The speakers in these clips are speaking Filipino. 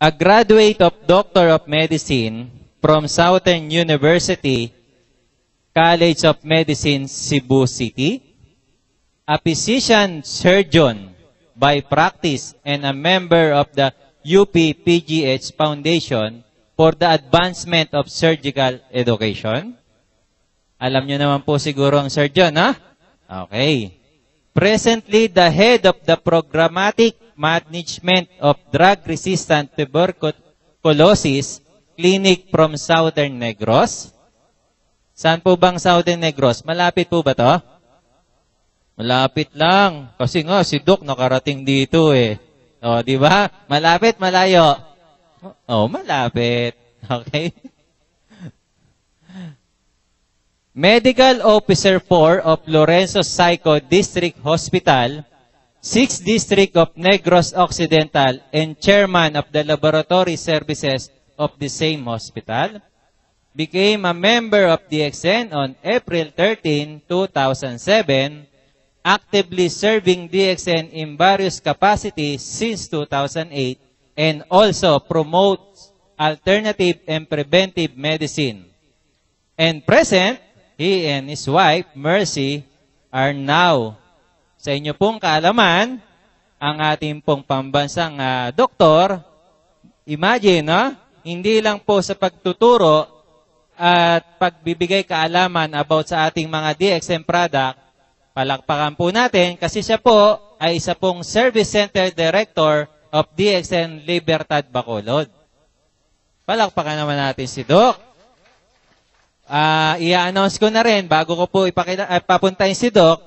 a graduate of Doctor of Medicine from Southern University, College of Medicine, Cebu City, a physician surgeon by practice and a member of the UP PGH Foundation for the Advancement of Surgical Education. Alam nyo naman po siguro ang surgeon, ha? Okay. Presently, the head of the Programmatic Management of Drug-Resistant Tuberculosis Clinic from Southern Negros. Saan po bang Southern Negros? Malapit po ba to? Malapit lang. Kasi nga, si Doc nakarating dito eh. O, di ba? Malapit, malayo. O, malapit. Okay? Medical Officer 4 of Lorenzo Psycho District Hospital, 6th District of Negros Occidental, and Chairman of the Laboratory Services of the same hospital, became a member of DXN on April 13, 2007, actively serving DXN in various capacities since 2008, and also promotes alternative and preventive medicine. And present, he and his wife, Mercy, are now, sa inyo pong kaalaman, ang ating pong pambansang doktor. Imagine, no? Hindi lang po sa pagtuturo at pagbibigay kaalaman about sa ating mga DXN product, palakpakan po natin kasi siya po ay isa pong Service Center Director of DXN Libertad Bacolod. Palakpakan naman natin si Doc. I-announce ko na rin, bago ko po papuntahin si Doc,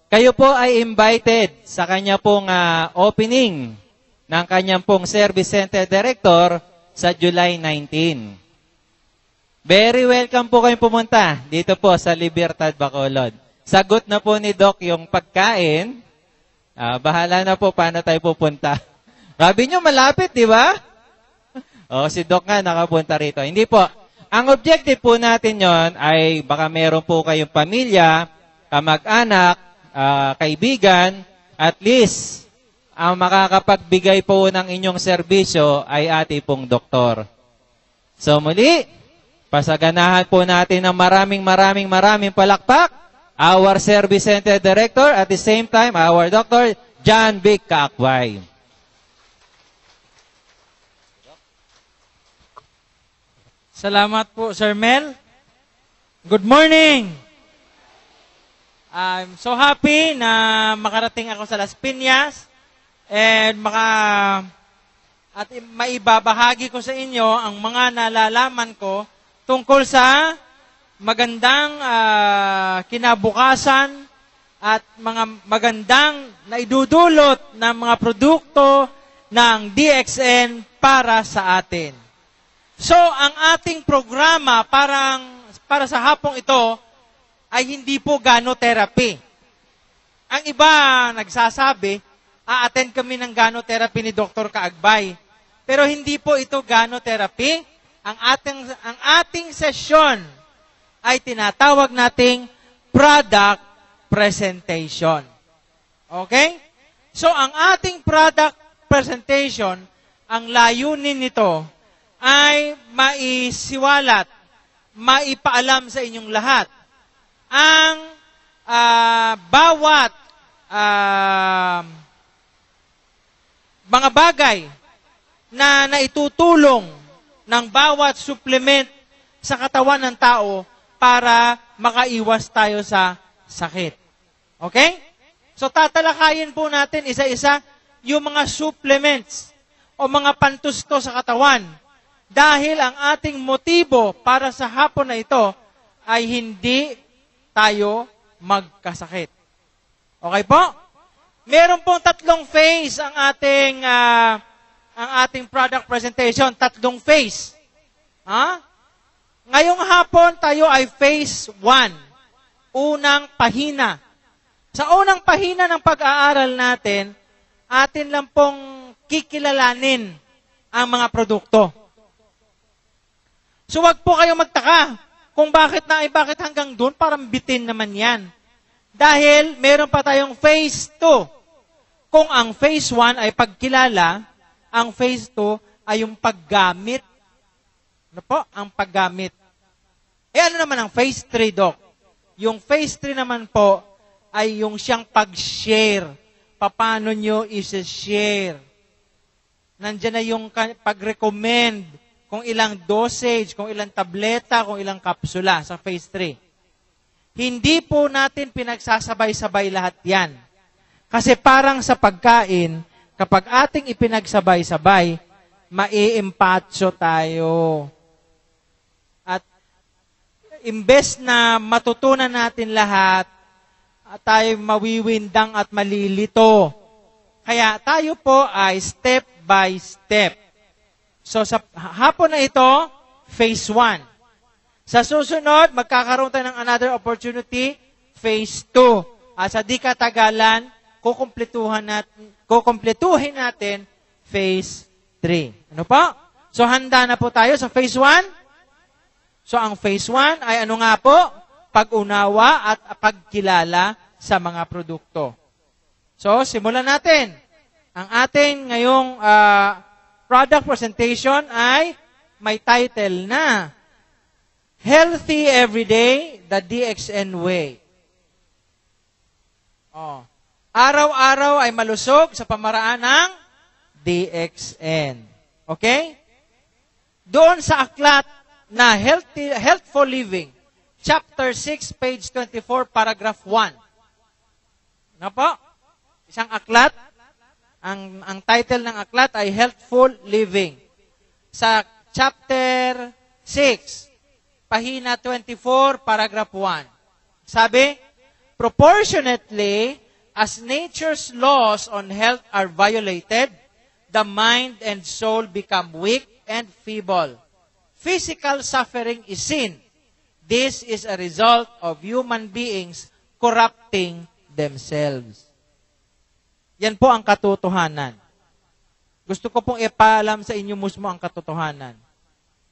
kayo po ay invited sa kanya pong opening ng kanyang pong Service Center Director sa July 19. Very welcome po kayong pumunta dito po sa Libertad Bacolod. Sagot na po ni Doc yung pagkain. Bahala na po paano tayo pupunta. Sabi nyo, malapit, di ba? Si Doc nga nakapunta rito. Hindi po. Ang objective po natin yon ay baka meron po kayong pamilya, kamag-anak, kaibigan, at least ang makakapagbigay po ng inyong serbisyo ay ating pong doktor. So muli, pasaganahan po natin ng maraming palakpak, our Service Center Director, at the same time, our Dr. John Vic Kaakbay. Salamat po, Sir Mel. Good morning! I'm so happy na makarating ako sa Las Piñas and maibabahagi ko sa inyo ang mga nalalaman ko tungkol sa magandang kinabukasan at mga magandang naidudulot ng mga produkto ng DXN para sa atin. So, ang ating programa para sa hapong ito ay hindi po gano-therapy. Ang iba nagsasabi, a-attend kami ng gano-therapy ni Dr. Kaagbay. Pero hindi po ito gano-therapy. Ang ating session ay tinatawag nating product presentation. Okay? So, ang ating product presentation, ang layunin nito ay maisiwalat, maipaalam sa inyong lahat ang bawat mga bagay na naitutulong ng bawat supplement sa katawan ng tao para makaiwas tayo sa sakit. Okay? So tatalakayin po natin isa-isa yung mga supplements o mga pantusto sa katawan. Dahil ang ating motibo para sa hapon na ito ay hindi tayo magkasakit. Okay po? Meron pong tatlong phase ang ating product presentation. Tatlong phase. Ngayong hapon tayo ay phase 1. Unang pahina. Sa unang pahina ng pag-aaral natin, atin lang pong kikilalanin ang mga produkto. So wag po kayo magtaka kung bakit hanggang doon, parang bitin naman yan. Dahil meron pa tayong phase 2. Kung ang phase 1 ay pagkilala, ang phase 2 ay yung paggamit. Ano po? Ang paggamit. Ano naman ang phase 3, Doc? Yung phase 3 naman po ay yung siyang pag-share. Paano nyo is-share? Nandiyan na yung pag-recommend kung ilang dosage, kung ilang tableta, kung ilang kapsula sa phase 3. Hindi po natin pinagsasabay-sabay lahat yan. Kasi parang sa pagkain, kapag ating ipinagsabay-sabay, maiimpatso tayo. At imbes na matutunan natin lahat, tayo mawiwindang at malilito. Kaya tayo po ay step by step. So sa hapon na ito, phase 1. Sa susunod, magkakaroon tayo ng another opportunity, phase 2. At sa di katagalan, kukumpletuhin natin phase 3. Ano po? So handa na po tayo sa phase 1? So ang phase 1 ay ano nga po? Pag-unawa at pagkilala sa mga produkto. So simulan natin. Ang ating ngayong product presentation ay may title na Healthy Everyday, the DXN Way. Araw-araw ay malusog sa pamaraan ng DXN. Okay? Doon sa aklat na Healthful Living, Chapter 6, page 24, paragraph 1. Ano po? Isang aklat. Ang title ng aklat ay Healthful Living. Sa chapter 6, pahina 24, paragraph 1. Sabi, proportionately, as nature's laws on health are violated, the mind and soul become weak and feeble. Physical suffering is sin. This is a result of human beings corrupting themselves. Yan po ang katotohanan. Gusto ko pong ipaalam sa inyo mismo ang katotohanan.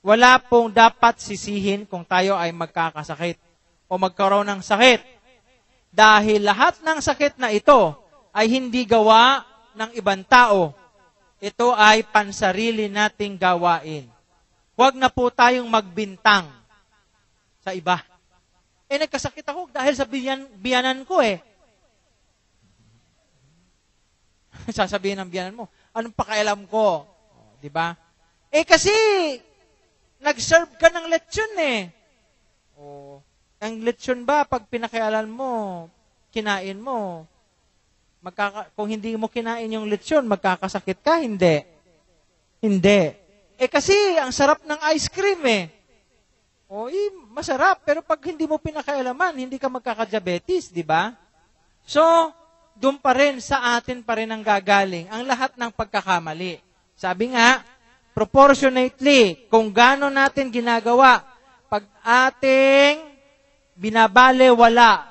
Wala pong dapat sisihin kung tayo ay magkakasakit o magkaroon ng sakit. Dahil lahat ng sakit na ito ay hindi gawa ng ibang tao. Ito ay pansarili nating gawain. Huwag na po tayong magbintang sa iba. Nagkasakit ako dahil sa biyanan ko Sasabihin ng biyanan mo, anong pakialam ko? Di ba? Kasi, nag-serve ka ng lechon Ang lechon ba, pag pinakialan mo, kinain mo, kung hindi mo kinain yung lechon, magkakasakit ka? Hindi. Hindi. Kasi, ang sarap ng ice cream masarap, pero pag hindi mo pinakialaman, hindi ka magkakadiabetes, di ba? So, doon pa rin, sa atin pa rin ang gagaling ang lahat ng pagkakamali. Sabi nga, proportionately, kung gaano natin ginagawa, pag ating binabalewala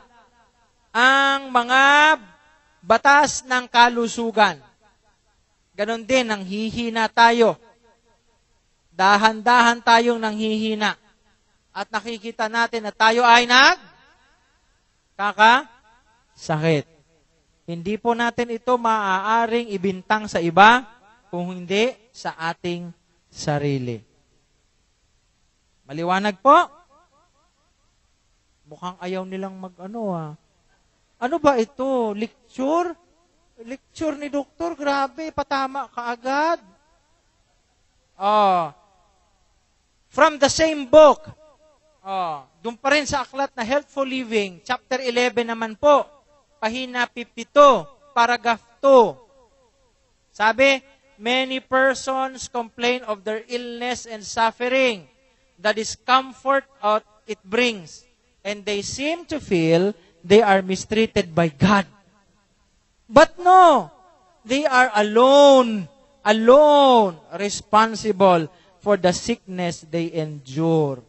ang mga batas ng kalusugan, ganon din, nanghihina tayo. Dahan-dahan tayong nanghihina. At nakikita natin na tayo ay nagkakasakit. Hindi po natin ito maaaring ibintang sa iba kung hindi sa ating sarili. Maliwanag po? Mukhang ayaw nilang Ano ba ito? Lecture? Lecture ni doktor? Grabe, patama ka agad. From the same book. Doon pa rin sa aklat na Healthful Living, chapter 11 naman po, pahina 52, paragraph 2. Sabi, many persons complain of their illness and suffering, the discomfort it brings, and they seem to feel they are mistreated by God. But no, they are alone responsible for the sickness they endure.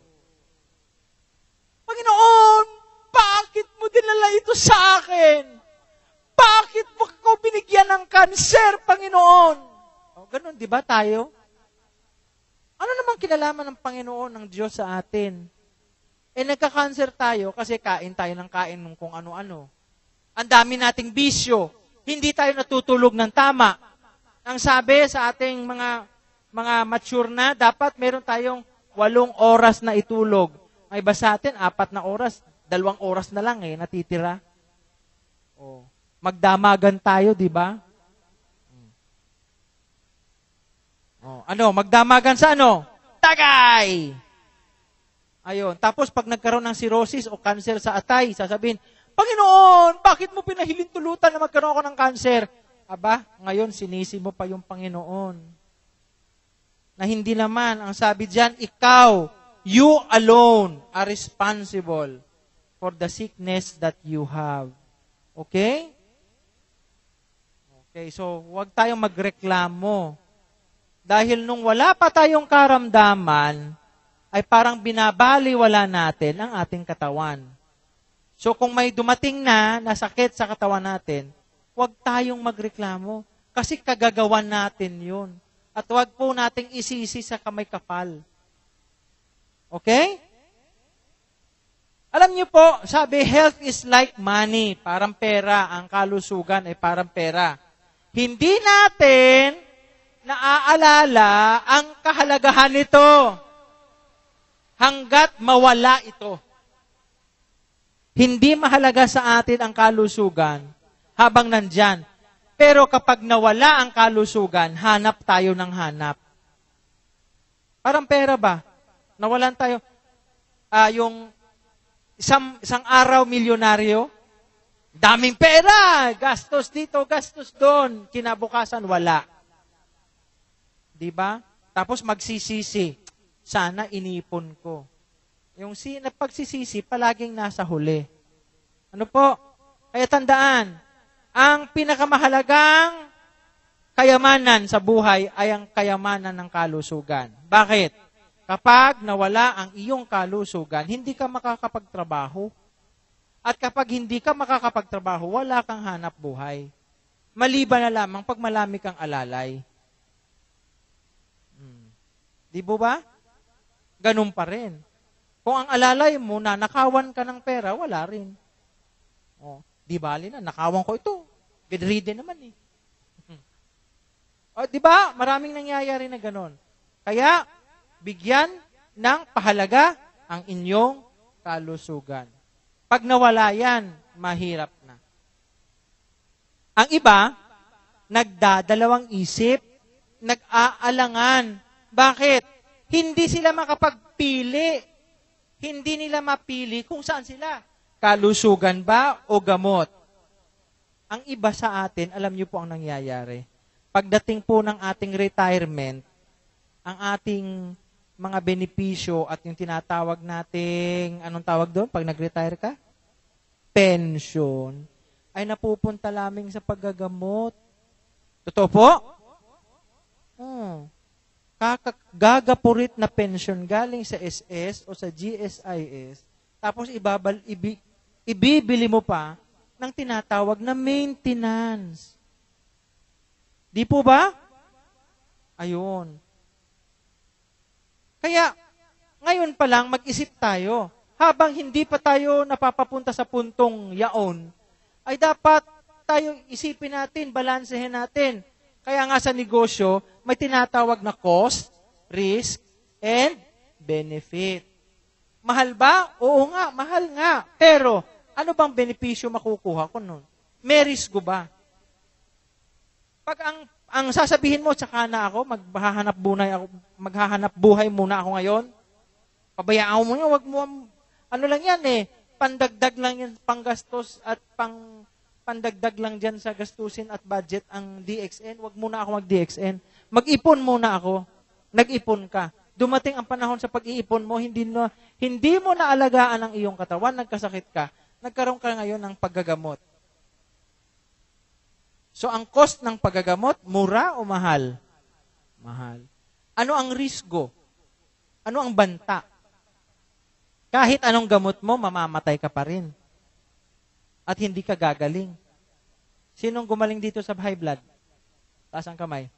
Panginoon, bakit mo dinala ito sa akin? Bakit mo ako binigyan ng kanser, Panginoon? Ganun, di ba tayo? Ano namang kinalaman ng Panginoon, ng Diyos sa atin? Nagka-cancer tayo kasi kain tayo ng kain ng kung ano-ano. Ang dami nating bisyo. Hindi tayo natutulog ng tama. Ang sabi sa ating mga mga mature na, dapat meron tayong 8 oras na itulog. Ang iba sa atin, 4 na oras, 2 oras na lang natitira. Oh. Magdamagan tayo, di ba? Oh, magdamagan sa Tagay! Ayun. Tapos pag nagkaroon ng cirrhosis o cancer sa atay, sasabihin, Panginoon, bakit mo pinahilin tulutan na magkaroon ako ng cancer? Aba, ngayon sinisi mo pa yung Panginoon. Na hindi naman, ang sabi diyan, ikaw, you alone are responsible for the sickness that you have. Okay? Okay, so huwag tayong magreklamo. Dahil nung wala pa tayong karamdaman, ay parang binabaliwala natin ang ating katawan. So kung may dumating na sakit sa katawan natin, huwag tayong magreklamo. Kasi kagagawan natin yun. At huwag po nating isisi sa kamay kapal. Okay? Alam niyo po, sabi, health is like money. Parang pera. Ang kalusugan ay parang pera. Hindi natin naaalala ang kahalagahan nito hanggat mawala ito. Hindi mahalaga sa atin ang kalusugan habang nandyan. Pero kapag nawala ang kalusugan, hanap tayo ng hanap. Parang pera ba? Nawalan tayo. Yung isang araw milyonaryo, daming pera, gastos dito, gastos doon. Kinabukasan, wala. Diba? Tapos magsisisi. Sana inipon ko. Yung pagsisisi, palaging nasa huli. Ano po? Kaya tandaan, ang pinakamahalagang kayamanan sa buhay ay ang kayamanan ng kalusugan. Bakit? Kapag nawala ang iyong kalusugan, hindi ka makakapagtrabaho. At kapag hindi ka makakapagtrabaho, wala kang hanap buhay. Maliban na lamang pag malami kang alalay. Di ba? Ganun pa rin. Kung ang alalay mo na nakawan ka ng pera, wala rin. O, di bali na, nakawan ko ito. Bedridden naman O, di ba? Maraming nangyayari na ganun. Kaya, bigyan ng pahalaga ang inyong kalusugan. Pag nawala yan, mahirap na. Ang iba, nagdadalawang isip, nag-aalangan. Bakit? Hindi sila makapagpili. Hindi nila mapili kung saan sila. Kalusugan ba o gamot? Ang iba sa atin, alam niyo po ang nangyayari. Pagdating po ng ating retirement, ang ating mga benepisyo at yung tinatawag nating, anong tawag doon pag nag-retire ka? Pension, ay napupunta lamang sa paggagamot. Totoo po? Gagapurit na pension galing sa SS o sa GSIS, tapos ibibili mo pa ng tinatawag na maintenance. Di po ba? Ayun. Kaya, ngayon pa lang, mag-isip tayo. Habang hindi pa tayo napapapunta sa puntong yaon, ay dapat tayo isipin natin, balansehin natin. Kaya nga sa negosyo, may tinatawag na cost, risk, and benefit. Mahal ba? Oo nga, mahal nga. Pero, ano bang benepisyo makukuha ko nun? May risk ba? Pag ang sasabihin mo, tsaka na ako, maghahanap buhay muna ako ngayon, pabayaan mo yun, wag mo, ano lang yan pandagdag lang yan, panggastos at pandagdag lang dyan sa gastusin at budget ang DXN, wag muna ako mag-DXN. Mag-ipon muna ako. Nag-ipon ka. Dumating ang panahon sa pag-iipon mo, hindi mo naalagaan ang iyong katawan, nagkasakit ka, nagkaroon ka ngayon ng paggagamot. So, ang cost ng paggagamot, mura o mahal? Mahal. Ano ang risgo? Ano ang banta? Kahit anong gamot mo, mamamatay ka pa rin. At hindi ka gagaling. Sinong gumaling dito sa high blood? Taas ang kamay.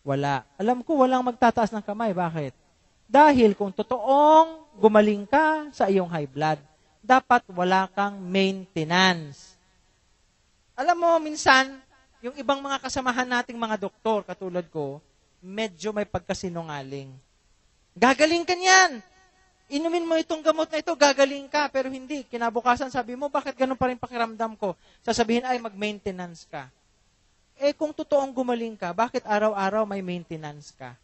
Wala. Alam ko, walang magtataas ng kamay. Bakit? Dahil kung totoong gumaling ka sa iyong high blood, dapat wala kang maintenance. Alam mo, minsan, yung ibang mga kasamahan nating mga doktor, katulad ko, medyo may pagkasinungaling. Gagaling ka niyan. Inumin mo itong gamot na ito, gagaling ka. Pero hindi. Kinabukasan sabi mo, bakit ganun pa rin pakiramdam ko? Sasabihin ay mag-maintenance ka. Kung totoong gumaling ka, bakit araw-araw may maintenance ka?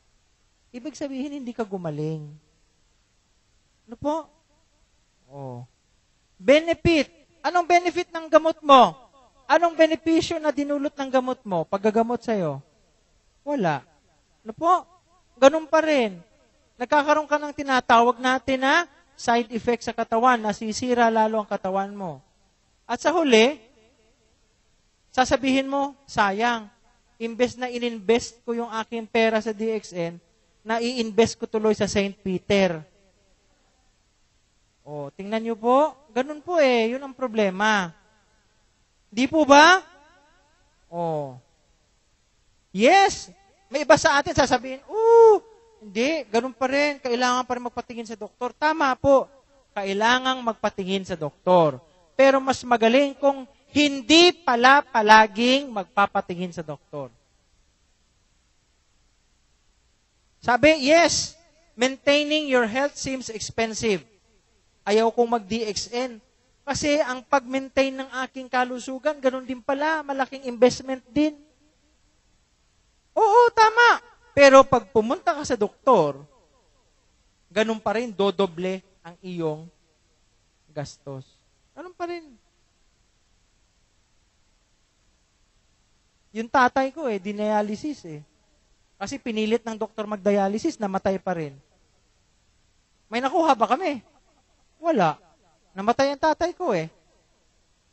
Ibig sabihin, hindi ka gumaling. Ano po? Benefit. Anong benefit ng gamot mo? Anong benepisyo na dinulot ng gamot mo? Paggagamot sa'yo? Wala. Ano po? Ganun pa rin. Nagkakaroon ka ng tinatawag natin na side effect sa katawan, nasisira lalo ang katawan mo. At sa huli, sasabihin mo, sayang, imbes na ininvest ko yung aking pera sa DXN, na i-invest ko tuloy sa St. Peter. Tingnan nyo po, ganun po yun ang problema. Di po ba? Yes, may iba sa atin sasabihin, hindi, ganun pa rin, kailangan pa rin magpatingin sa doktor. Tama po, kailangang magpatingin sa doktor. Pero mas magaling kung hindi pala palaging magpapatingin sa doktor. Sabi, yes, maintaining your health seems expensive. Ayaw kong mag-DXN. Kasi ang pag-maintain ng aking kalusugan, ganun din pala, malaking investment din. Oo, tama. Pero pag pumunta ka sa doktor, ganun pa rin, dodoble ang iyong gastos. Ganun pa rin. Yung tatay ko dinialysis Kasi pinilit ng doktor mag-dialysis, namatay pa rin. May nakuha ba kami? Wala. Namatay ang tatay ko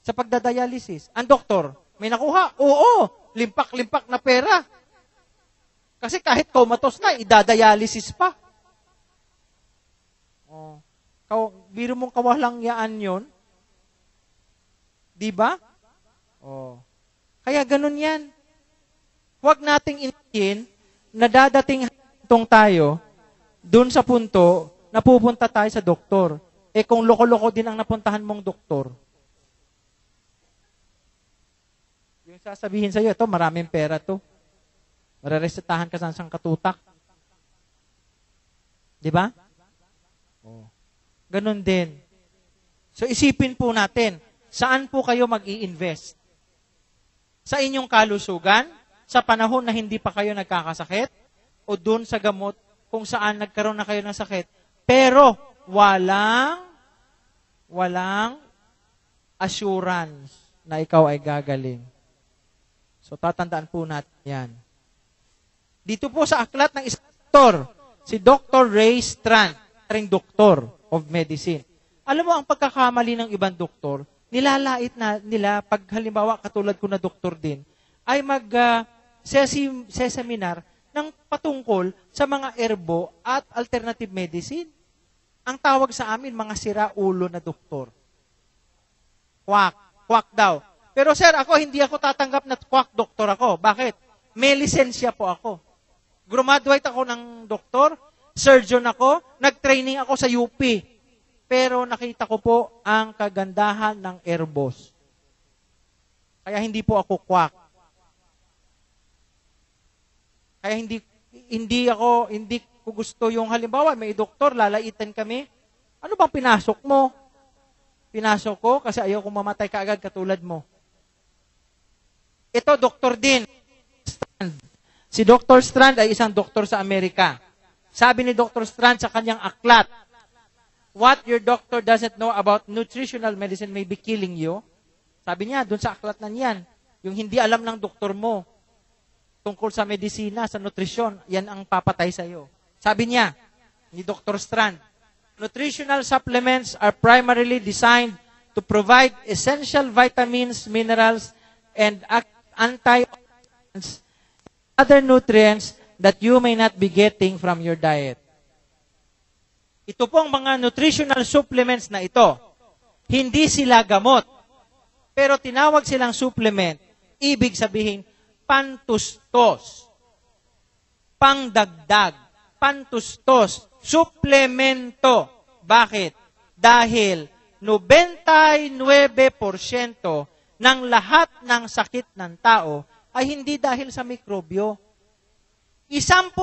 sa pagdadialysis. Ang doktor, may nakuha? Oo, limpak-limpak na pera. Kasi kahit comatose na, idadialysis pa. Biro mong kawalang yaan yun. Di ba? Kaya ganun yan. Huwag nating initin na dadating hantong tayo dun sa punto na pupunta tayo sa doktor. Kung loko-loko din ang napuntahan mong doktor, yung sasabihin sa'yo, ito, maraming pera to. Mareresetahan ka sa katutak. Di ba? Ganun din. So, isipin po natin, saan po kayo mag-i-invest? Sa inyong kalusugan? Sa panahon na hindi pa kayo nagkakasakit? O dun sa gamot kung saan nagkaroon na kayo ng sakit? Pero, walang assurance na ikaw ay gagaling. So, tatandaan po natin yan. Dito po sa aklat ng isang doktor, si Dr. Ray Strand, ring doktor of medicine. Alam mo, ang pagkakamali ng ibang doktor, nilalait na nila, pag halimbawa katulad ko na doktor din, ay seminar ng patungkol sa mga herbo at alternative medicine. Ang tawag sa amin, mga sira-ulo na doktor. Quack daw. Pero sir, hindi ako tatanggap na quack doktor ako. Bakit? May lisensya po ako. Graduate ako ng doktor, surgeon ako, nag-training ako sa UP. Pero nakita ko po ang kagandahan ng herbos. Kaya hindi po ako quack. Kaya hindi ko gusto yung halimbawa, may doktor, lalaitan kami. Ano bang pinasok mo? Pinasok ko kasi ayaw kong mamatay kaagad katulad mo. Ito, doktor din. Si Dr. Strand ay isang doktor sa Amerika. Sabi ni Dr. Strand sa kanyang aklat, what your doctor doesn't know about nutritional medicine may be killing you. Sabi niya, dun sa aklat na niyan, yung hindi alam ng doktor mo tungkol sa medisina, sa nutrisyon, yan ang papatay sa'yo. Sabi niya, ni Dr. Strand, nutritional supplements are primarily designed to provide essential vitamins, minerals, and antioxidants, other nutrients that you may not be getting from your diet. Ito pong mga nutritional supplements na ito, hindi sila gamot, pero tinawag silang supplement, ibig sabihin, pantustos, pangdagdag, pantustos, suplemento. Bakit? Dahil 99% ng lahat ng sakit ng tao ay hindi dahil sa mikrobyo. 1%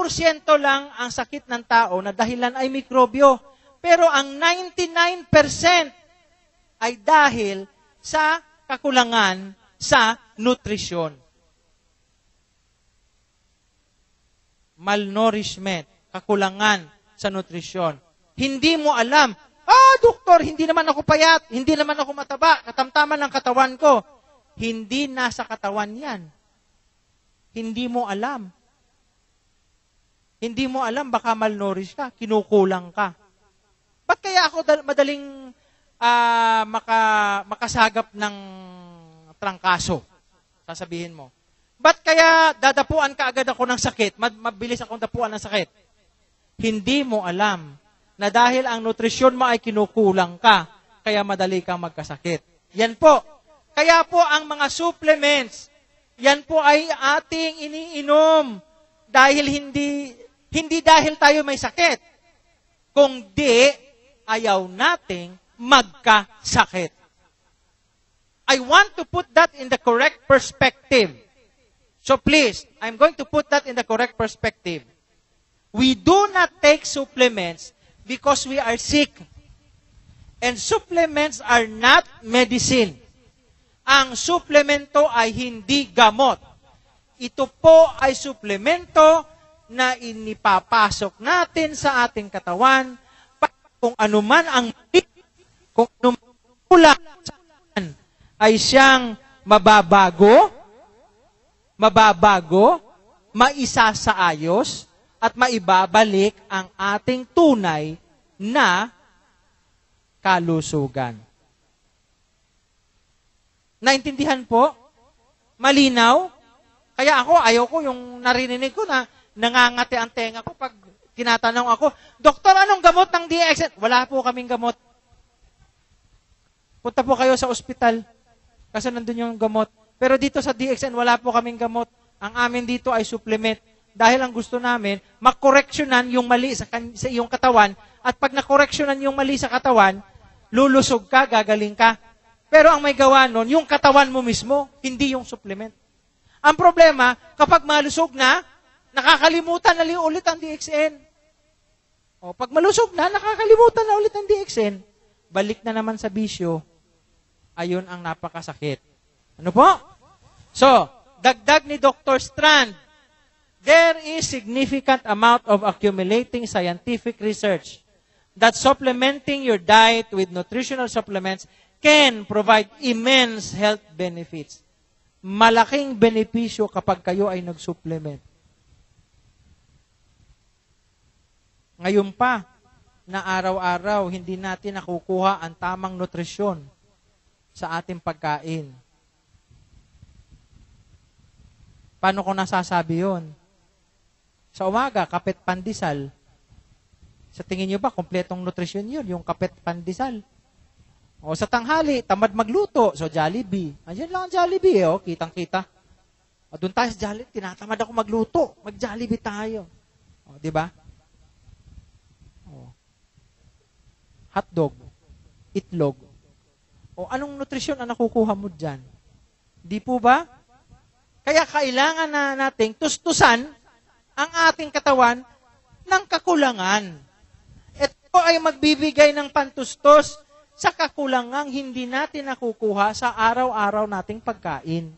lang ang sakit ng tao na dahilan ay mikrobyo. Pero ang 99% ay dahil sa kakulangan sa nutrisyon. Malnourishment, kakulangan sa nutrisyon. Hindi mo alam, doktor, hindi naman ako payat, hindi naman ako mataba, katamtaman ng katawan ko. Hindi nasa katawan yan. Hindi mo alam. Hindi mo alam, baka malnourished ka, kinukulang ka. Ba't kaya ako madaling makasagap ng trangkaso? Sasabihin mo. Ba't kaya dadapuan ka agad ako ng sakit? Mabilis akong dapuan ng sakit. Hindi mo alam na dahil ang nutrisyon mo ay kinukulang ka, kaya madali kang magkasakit. Yan po. Kaya po ang mga supplements, yan po ay ating iniinom dahil hindi dahil tayo may sakit, kundi ayaw nating magkasakit. I want to put that in the correct perspective. So please, I'm going to put that in the correct perspective. We do not take supplements because we are sick. And supplements are not medicine. Ang suplemento ay hindi gamot. Ito po ay suplemento na inipapasok natin sa ating katawan kung anuman ang kung anuman kulang sa katawan ay siyang mababago, maisasaayos, at maibabalik ang ating tunay na kalusugan. Naintindihan po? Malinaw? Kaya ayaw ko yung narinig ko na nangangati ang tenga ko pag tinatanong ako, Doktor, anong gamot ng DXN? Wala po kaming gamot. Punta po kayo sa ospital kasi nandun yung gamot. Pero dito sa DXN, wala po kaming gamot. Ang amin dito ay supplement. Dahil ang gusto namin, makoreksyonan yung mali sa iyong katawan, at pag nakoreksyonan yung mali sa katawan, lulusog ka, gagaling ka. Pero ang may gawa nun, yung katawan mo mismo, hindi yung supplement. Ang problema, kapag malusog na, nakakalimutan na ulit ang DXN. O, pag malusog na, nakakalimutan na ulit ang DXN. Balik na naman sa bisyo. Ayun ang napakasakit. Ano po? So, dagdag ni Dr. Strand, there is significant amount of accumulating scientific research that supplementing your diet with nutritional supplements can provide immense health benefits. Malaking benepisyo kapag kayo ay nag-supplement. Ngayon pa, na araw-araw, hindi natin nakukuha ang tamang nutrisyon sa ating pagkain. Paano ko nasasabi yun? Sa umaga, kapet pandesal. Sa tingin nyo ba, kompletong nutrisyon yun, yung kapet pandesal? O sa tanghali, tamad magluto, so Jollibee. Andiyan lang ang Jollibee, kitang-kita. O doon tayo sa Jollibee, tinatamad ako magluto, mag-Jollibee tayo. O, di ba? O. Hotdog, itlog. O anong nutrisyon ang nakukuha mo dyan? Di po ba? Kaya kailangan na nating tustusan ang ating katawan ng kakulangan. Ito ay magbibigay ng pantustos sa kakulangang hindi natin nakukuha sa araw-araw nating pagkain.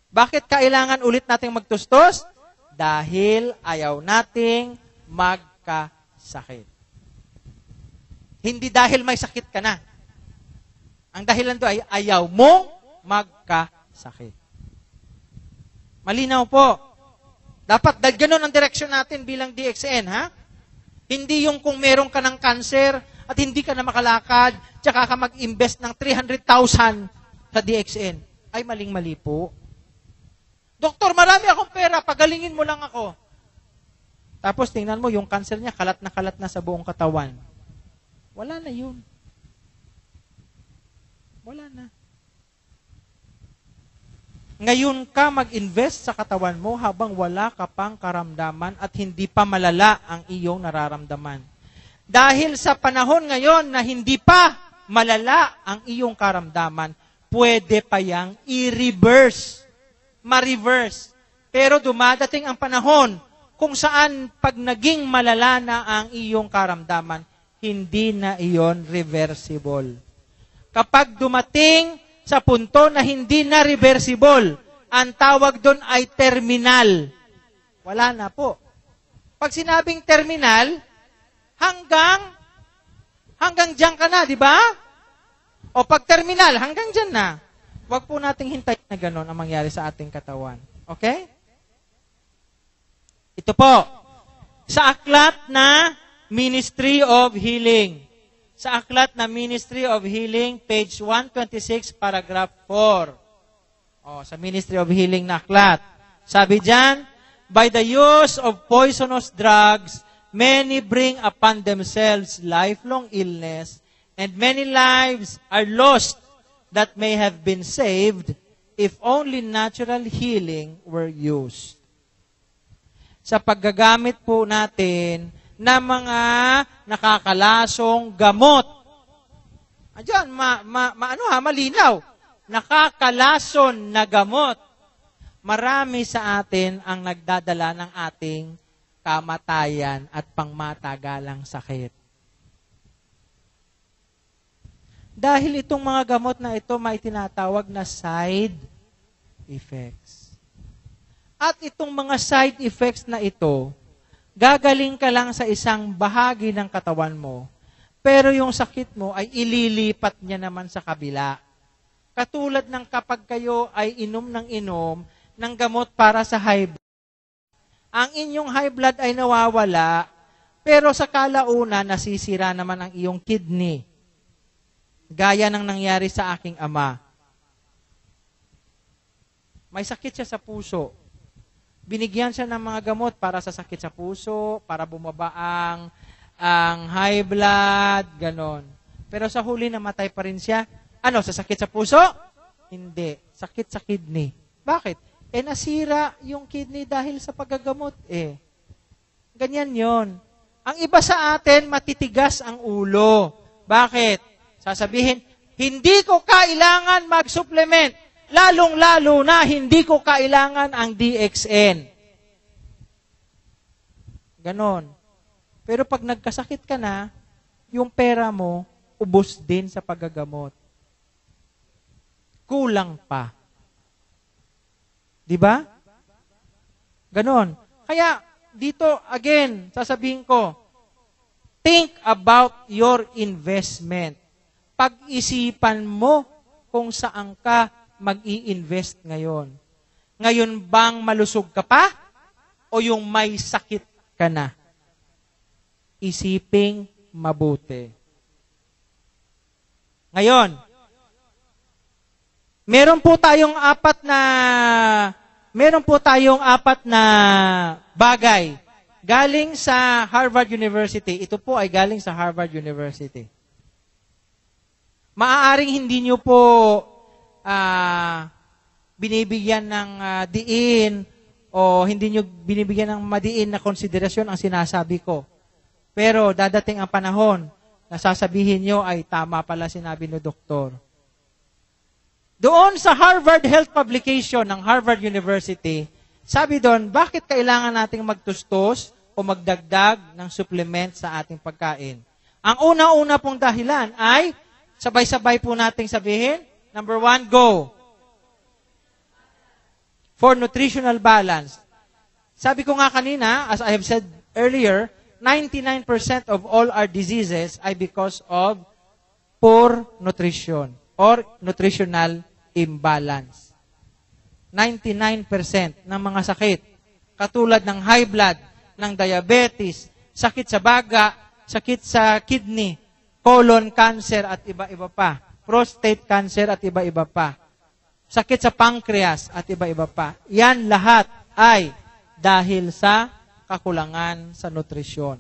Bakit kailangan ulit nating magtustos? Dahil ayaw nating magkasakit. Hindi dahil may sakit ka na. Ang dahilan to ay ayaw mong magkasakit. Malinaw po. Dapat ganun ang direksyon natin bilang DXN, ha? Hindi yung kung meron ka ng cancer at hindi ka na makalakad, tsaka ka mag-invest ng 300,000 sa DXN. Ay, maling-mali po. Doktor, marami akong pera, pagalingin mo lang ako. Tapos tingnan mo, yung cancer niya, kalat na sa buong katawan. Wala na yun. Wala na. Ngayon ka mag-invest sa katawan mo habang wala ka pang karamdaman at hindi pa malala ang iyong nararamdaman. Dahil sa panahon ngayon na hindi pa malala ang iyong karamdaman, pwede pa yang i-reverse, ma-reverse. Pero dumadating ang panahon kung saan pag naging malala na ang iyong karamdaman, hindi na iyon reversible. Kapag dumating sa punto na hindi na reversible, ang tawag doon ay terminal. Wala na po. Pag sinabing terminal, hanggang diyan ka na, di ba? O pag terminal, hanggang diyan na. Huwag po nating hintayin na gano'n ang mangyari sa ating katawan. Okay? Ito po, sa aklat na Ministry of Healing. Sa aklat na Ministry of Healing, page 126, paragraph 4. Sa Ministry of Healing na aklat. Sabi diyan, by the use of poisonous drugs, many bring upon themselves lifelong illness, and many lives are lost that may have been saved if only natural healing were used. Sa paggagamit po natin na mga nakakalasong gamot. Andiyan, malinaw. Nakakalason na gamot. Marami sa atin ang nagdadala ng ating kamatayan at pangmatagalang sakit. Dahil itong mga gamot na ito may tinatawag na side effects. At itong mga side effects na ito, gagaling ka lang sa isang bahagi ng katawan mo, pero yung sakit mo ay ililipat niya naman sa kabila. Katulad ng kapag kayo ay inom ng gamot para sa high blood. Ang inyong high blood ay nawawala, pero sa kalauna nasisira naman ang iyong kidney. Gaya ng nangyari sa aking ama. May sakit siya sa puso. Binigyan siya ng mga gamot para sa sakit sa puso, para bumaba ang high blood, ganon. Pero sa huli, namatay pa rin siya. Ano, sa sakit sa puso? Hindi. Sakit sa kidney. Bakit? Nasira yung kidney dahil sa paggagamot. Ganyan yon. Ang iba sa atin, matitigas ang ulo. Bakit? Sasabihin, hindi ko kailangan mag-supplement. Lalong-lalo na, hindi ko kailangan ang DXN. Ganon. Pero pag nagkasakit ka na, yung pera mo, ubos din sa paggagamot. Kulang pa. Di ba? Ganon. Kaya, dito, again, sasabihin ko, think about your investment. Pag-isipan mo kung saan ka mag-i-invest ngayon. Ngayon bang malusog ka pa? O yung may sakit ka na? Isiping mabuti. Ngayon, meron po tayong apat na bagay galing sa Harvard University. Ito po ay galing sa Harvard University. Maaaring hindi nyo po binibigyan ng diin o hindi nyo binibigyan ng madiin na konsiderasyon ang sinasabi ko. Pero dadating ang panahon na sasabihin nyo ay tama pala sinabi ng doktor. Doon sa Harvard Health Publication ng Harvard University, sabi doon, bakit kailangan nating magtustos o magdagdag ng supplement sa ating pagkain? Ang una-una pong dahilan ay, sabay-sabay po nating sabihin, number 1, go. For nutritional balance. Sabi ko nga kanina, as I have said earlier, 99% of all our diseases ay because of poor nutrition or nutritional imbalance. 99% ng mga sakit, katulad ng high blood, ng diabetes, sakit sa baga, sakit sa kidney, colon cancer at iba-iba pa, prostate cancer at iba-iba pa, sakit sa pancreas at iba-iba pa. Yan lahat ay dahil sa kakulangan sa nutrisyon.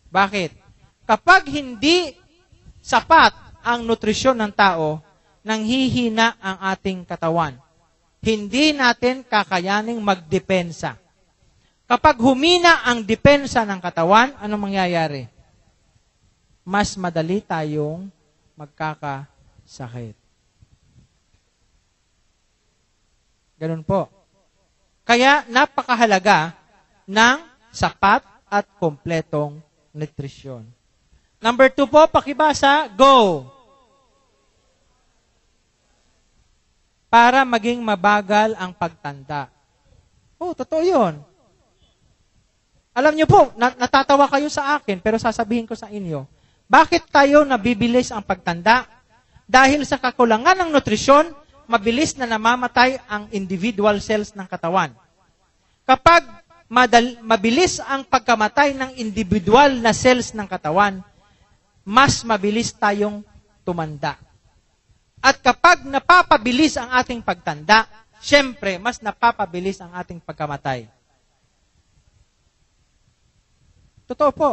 Bakit? Kapag hindi sapat ang nutrisyon ng tao, nanghihina ang ating katawan. Hindi natin kakayaning magdepensa. Kapag humina ang depensa ng katawan, anong mangyayari? Mas madali tayong magkakasakit. Ganun po. Kaya napakahalaga ng sapat at kompletong nutrisyon. Number 2 po, pakibasa, go. Para maging mabagal ang pagtanda. Oh, totoo yun. Alam niyo po, natatawa kayo sa akin, pero sasabihin ko sa inyo, bakit tayo nabibilis ang pagtanda? Dahil sa kakulangan ng nutrisyon, mabilis na namamatay ang individual cells ng katawan. Kapag mabilis ang pagkamatay ng individual na cells ng katawan, mas mabilis tayong tumanda. At kapag napapabilis ang ating pagtanda, syempre, mas napapabilis ang ating pagkamatay. Totoo po.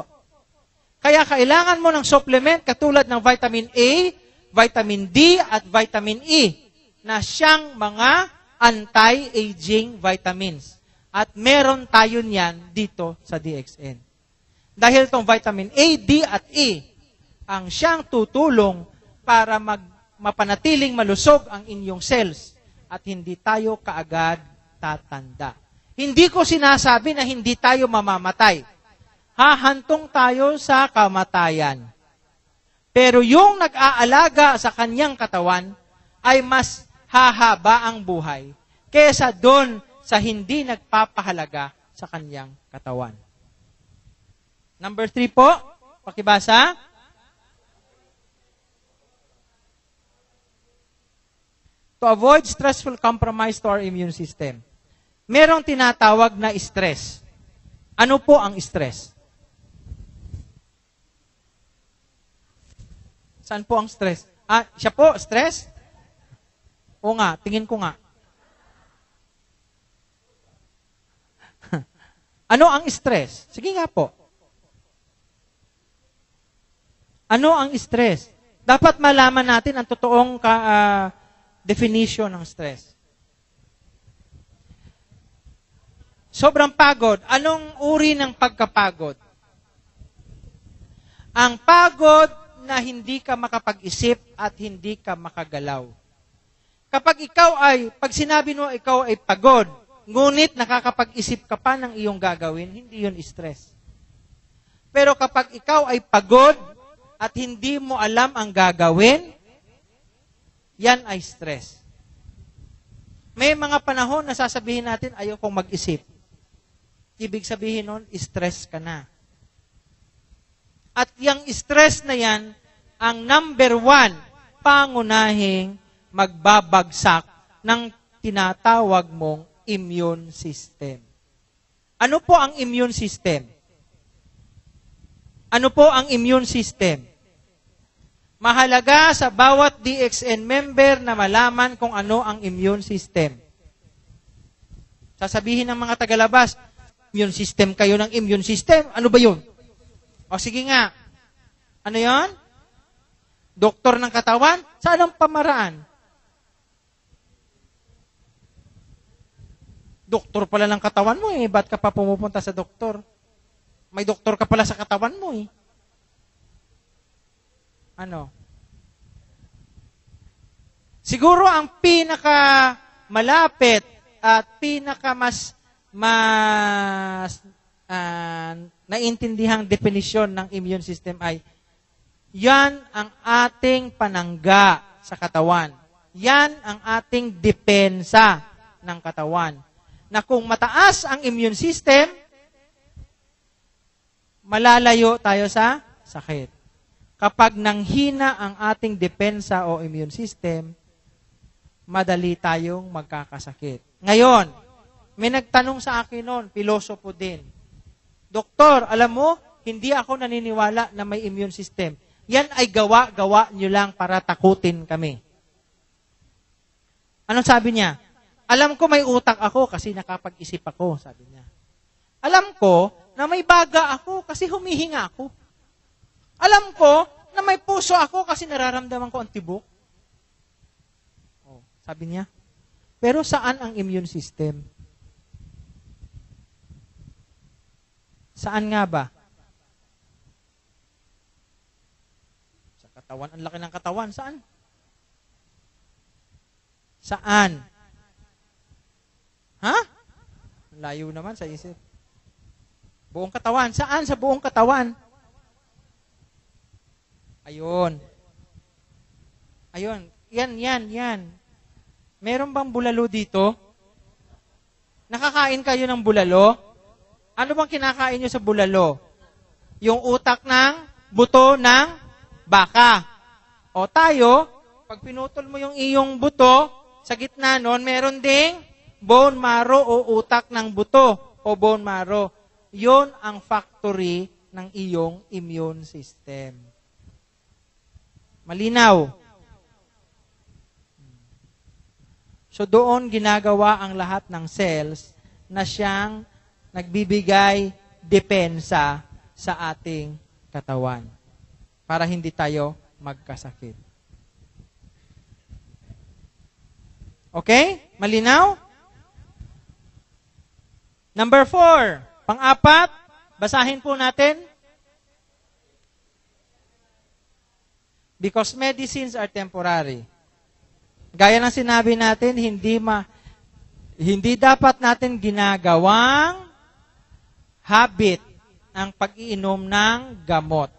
Kaya kailangan mo ng supplement katulad ng vitamin A, vitamin D, at vitamin E na siyang mga anti-aging vitamins. At meron tayo niyan dito sa DXN. Dahil itong vitamin A, D, at E ang siyang tutulong para mapanatiling malusog ang inyong cells at hindi tayo kaagad tatanda. Hindi ko sinasabi na hindi tayo mamamatay. Hahantong tayo sa kamatayan. Pero yung nag-aalaga sa kanyang katawan ay mas hahaba ang buhay kaysa doon sa hindi nagpapahalaga sa kanyang katawan. Number 3 po, pakibasa. To avoid stressful compromise to our immune system. Merong tinatawag na stress. Ano po ang stress? Saan po ang stress? Siya po, stress? O nga, tingin ko nga. Ano ang stress? Sige nga po. Ano ang stress? Dapat malaman natin ang totoong definition ng stress. Sobrang pagod. Anong uri ng pagkapagod? Ang pagod na hindi ka makapag-isip at hindi ka makagalaw. Pag sinabi mo ikaw ay pagod, ngunit nakakapag-isip ka pa ng iyong gagawin, hindi yun stress. Pero kapag ikaw ay pagod at hindi mo alam ang gagawin, yan ay stress. May mga panahon na sasabihin natin, ayokong mag-isip. Ibig sabihin nun, stress ka na. At yung stress na yan, ang number 1, pangunahing magbabagsak ng tinatawag mong immune system. Ano po ang immune system? Ano po ang immune system? Mahalaga sa bawat DXN member na malaman kung ano ang immune system. Sasabihin ng mga tagalabas, immune system kayo ng immune system. Ano ba yun? O sige nga. Ano yun? Doktor ng katawan? Saan ang pamaraan? Doktor pala ng katawan mo eh. Ba't ka pa pumupunta sa doktor? May doktor ka pala sa katawan mo eh. Ano? Siguro ang pinaka malapit at pinaka mas naintindihang definisyon ng immune system ay yan ang ating panangga sa katawan. Yan ang ating depensa ng katawan. Na kung mataas ang immune system, malalayo tayo sa sakit. Kapag nanghina ang ating depensa o immune system, madali tayong magkakasakit. Ngayon, may nagtanong sa akin noon, pilosopo din. Doktor, alam mo, hindi ako naniniwala na may immune system. Yan ay gawa nyo lang para takutin kami. Anong sabi niya? Alam ko may utak ako kasi nakapag-isip ako, sabi niya. Alam ko na may baga ako kasi humihinga ako. Alam ko na may puso ako kasi nararamdaman ko ang tibok. Oh, sabi niya. Pero saan ang immune system? Saan nga ba? Sa katawan. Ang laki ng katawan. Saan? Saan? Ha? Layo naman sa isip. Buong katawan. Saan? Sa buong katawan. Ayun. Ayun. Yan. Meron bang bulalo dito? Nakakain kayo ng bulalo? Ano bang kinakain nyo sa bulalo? Yung utak ng buto ng baka. O tayo, pag pinutol mo yung iyong buto, sa gitna nun, meron ding bone marrow o utak ng buto o bone marrow. Yon ang factory ng iyong immune system. Malinaw. So doon ginagawa ang lahat ng cells na siyang nagbibigay depensa sa ating katawan para hindi tayo magkasakit. Okay? Malinaw? Number 4. Pang-apat, basahin po natin. Because medicines are temporary. Gaya ng sinabi natin, hindi dapat natin ginagawang habit ang pag-iinom ng gamot.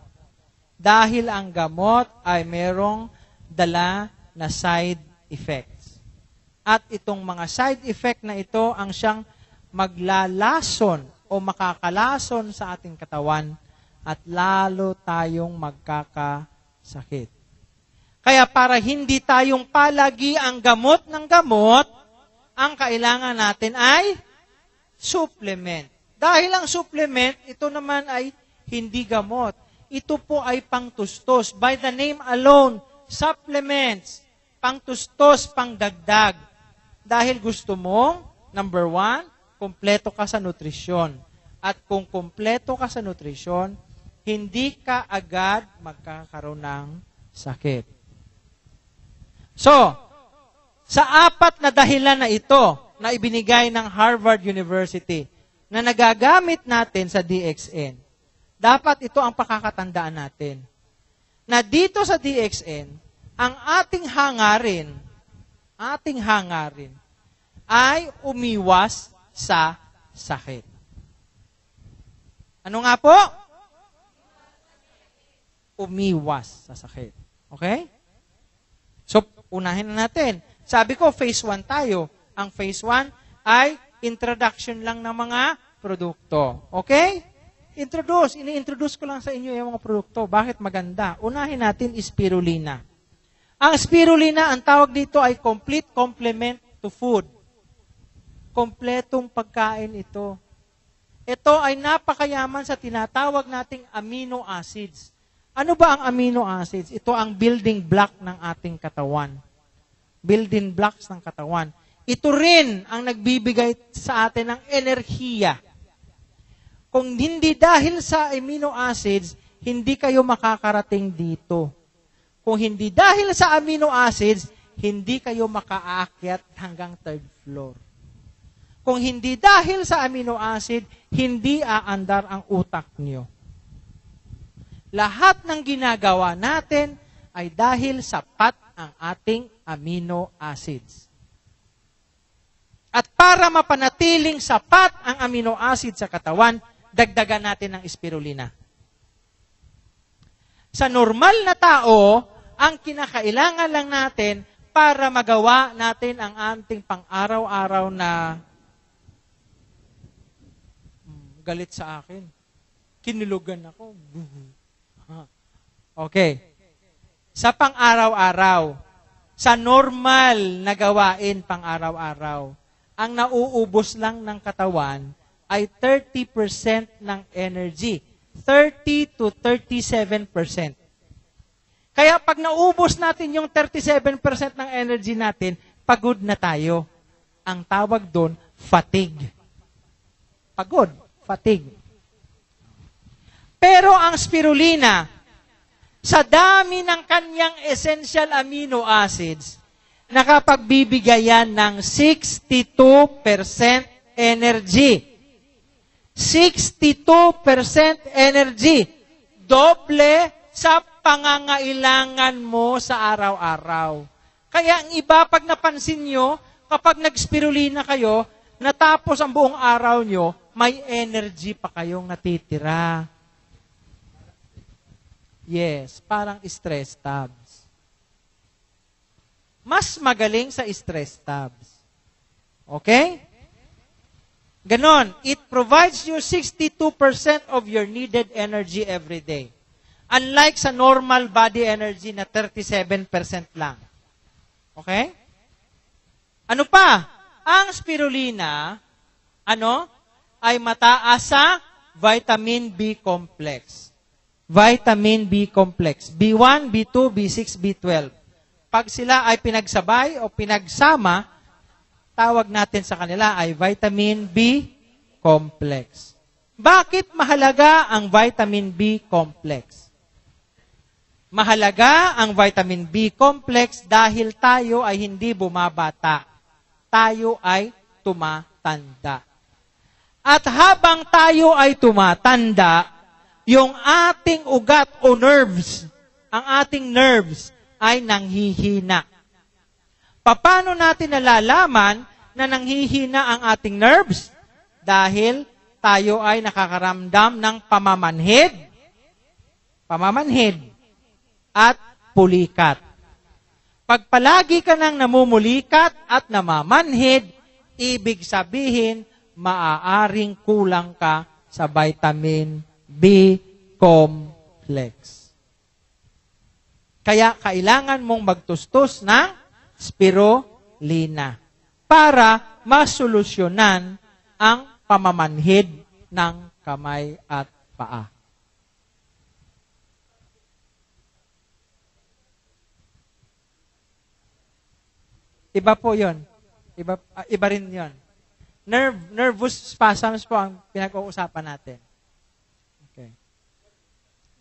Dahil ang gamot ay merong dala na side effects. At itong mga side effect na ito ang siyang maglalason o makakalason sa ating katawan at lalo tayong magkakasakit. Kaya para hindi tayong palagi ang gamot ng gamot, ang kailangan natin ay supplement. Dahil ang supplement, ito naman ay hindi gamot. Ito po ay pangtustos. By the name alone, supplements, pangtustos, pangdagdag. Dahil gusto mong, number 1, kumpleto ka sa nutrisyon. At kung kumpleto ka sa nutrisyon, hindi ka agad magkakaroon ng sakit. So, sa 4 na dahilan na ito na ibinigay ng Harvard University na nagagamit natin sa DXN, dapat ito ang pakakatandaan natin. Na dito sa DXN, ang ating hangarin ay umiwas sa sakit. Ano nga po? Umiwas sa sakit. Okay? So, unahin na natin. Sabi ko, phase 1 tayo. Ang phase 1 ay introduction lang ng mga produkto. Okay? Ini-introduce ko lang sa inyo yung mga produkto. Bakit maganda? Unahin natin spirulina. Ang spirulina, ang tawag dito ay complete complement to food. Kompletong pagkain ito. Ito ay napakayaman sa tinatawag nating amino acids. Ano ba ang amino acids? Ito ang building block ng ating katawan. Building blocks ng katawan. Ito rin ang nagbibigay sa atin ng enerhiya. Kung hindi dahil sa amino acids, hindi kayo makakarating dito. Kung hindi dahil sa amino acids, hindi kayo makaakyat hanggang 3rd floor. Kung hindi dahil sa amino acid, hindi aandar ang utak niyo. Lahat ng ginagawa natin ay dahil sapat ang ating amino acids. At para mapanatiling sapat ang amino acid sa katawan, dagdagan natin ng spirulina. Sa normal na tao, ang kinakailangan lang natin para magawa natin ang ating pang-araw-araw na galit sa akin. Kinilugan ako. Okay. Sa pang-araw-araw, sa normal na gawain pang-araw-araw, ang nauubos lang ng katawan ay 30% ng energy. 30 to 37%. Kaya pag naubos natin yung 37% ng energy natin, pagod na tayo. Ang tawag doon, fatigue. Pagod. Fatigue. Pero ang spirulina, sa dami ng kanyang essential amino acids, nakapagbibigay yan ng 62% energy. 62% energy. Doble sa pangangailangan mo sa araw-araw. Kaya ang iba, pag napansin nyo, kapag nag-spirulina kayo, natapos ang buong araw nyo, may energy pa kayong natitira. Yes, parang stress tabs. Mas magaling sa stress tabs. Okay? Ganon. It provides you 62% of your needed energy every day. Unlike sa normal body energy na 37% lang. Okay? Ano pa? Ang spirulina, ay mataas sa vitamin B complex. Vitamin B complex. B1, B2, B6, B12. Pag sila ay pinagsabay o pinagsama, tawag natin sa kanila ay vitamin B complex. Bakit mahalaga ang vitamin B complex? Mahalaga ang vitamin B complex dahil tayo ay hindi bumabata. Tayo ay tumatanda. At habang tayo ay tumatanda, yung ating ugat o nerves, ang ating nerves ay nanghihina. Paano natin nalalaman na nanghihina ang ating nerves? Dahil tayo ay nakakaramdam ng pamamanhid, at pulikat. Pag palagi ka nang namumulikat at namamanhid, ibig sabihin, maaaring kulang ka sa vitamin B complex. Kaya kailangan mong magtustos ng spirulina para masolusyonan ang pamamanhid ng kamay at paa. Iba po yun. Iba rin yun. Nervous spasms po ang pinag-uusapan natin. Okay.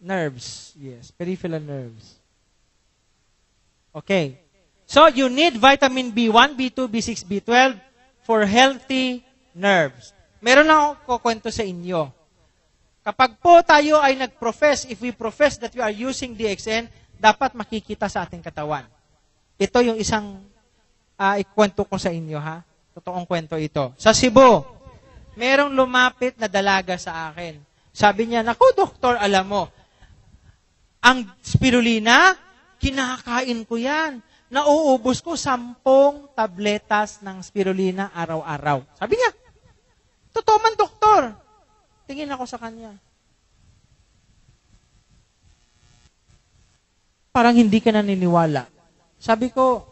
Nerves. Yes. Peripheral nerves. Okay. So, you need vitamin B1, B2, B6, B12 for healthy nerves. Meron lang ako kukwento sa inyo. Kapag po tayo ay nag-profess, if we profess that we are using DXN, dapat makikita sa ating katawan. Ito yung isang ikwento ko sa inyo, ha? Totoong kwento ito. Sa Cebu, merong lumapit na dalaga sa akin. Sabi niya, naku, doktor, alam mo, ang spirulina, kinakain ko yan. Nauubos ko 10 tabletas ng spirulina araw-araw. Sabi niya, totoo man, doktor. Tingin ako sa kanya. Parang hindi ka naniniwala. Sabi ko,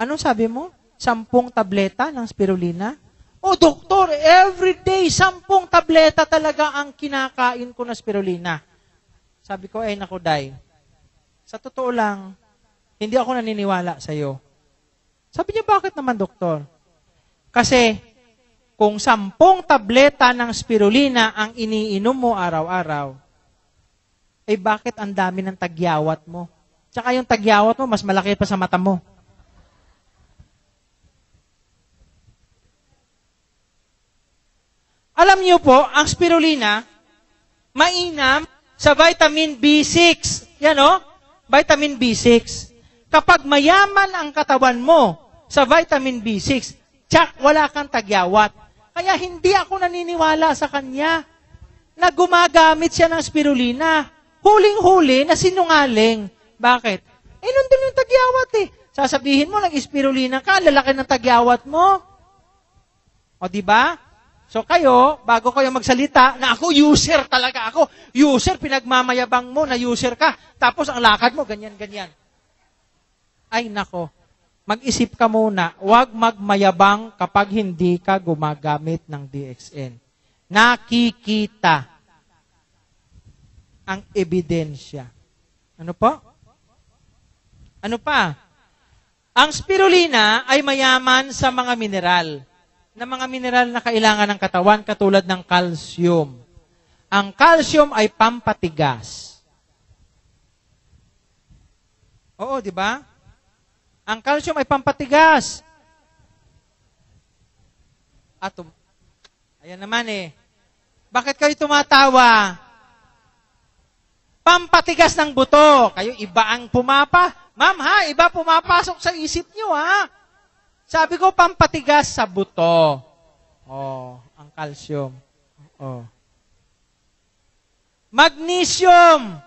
anong sabi mo? 10 tableta ng spirulina? Oh, doktor, everyday 10 tableta talaga ang kinakain ko na spirulina. Sabi ko, naku, Day. Sa totoo lang, hindi ako naniniwala sa iyo. Sabi niya, bakit naman, doktor? Kasi, kung 10 tableta ng spirulina ang iniinom mo araw-araw, bakit ang dami ng tagyawat mo? Tsaka yung tagyawat mo, mas malaki pa sa mata mo. Alam niyo po, ang spirulina, mainam sa vitamin B6. Yan o, vitamin B6. Kapag mayaman ang katawan mo sa vitamin B6, tsak, wala kang tagyawat. Kaya hindi ako naniniwala sa kanya na gumagamit siya ng spirulina. Huling-huli na sinungaling. Bakit? Nandun yung tagyawat eh. Sasabihin mo, nag-spirulina ka, lalaki ng tagyawat mo. O, diba? So kayo, bago kayo magsalita, na ako user talaga ako. User, pinagmamayabang mo na user ka. Tapos ang lakad mo, ganyan-ganyan. Ay nako, mag-isip ka muna. Huwag magmayabang kapag hindi ka gumagamit ng DXN. Nakikita ang ebidensya. Ano po? Ano pa? Ang spirulina ay mayaman sa mga mineral. Na mga mineral na kailangan ng katawan katulad ng calcium. Ang calcium ay pampatigas. Oo, di ba? Ang calcium ay pampatigas. Ayan naman eh. Bakit kayo tumatawa? Pampatigas ng buto. Kayo iba ang pumapa. Ma'am ha, iba pumapasok sa isip nyo ha. Sabi ko, pampatigas sa buto. Ang calcium. Magnesium.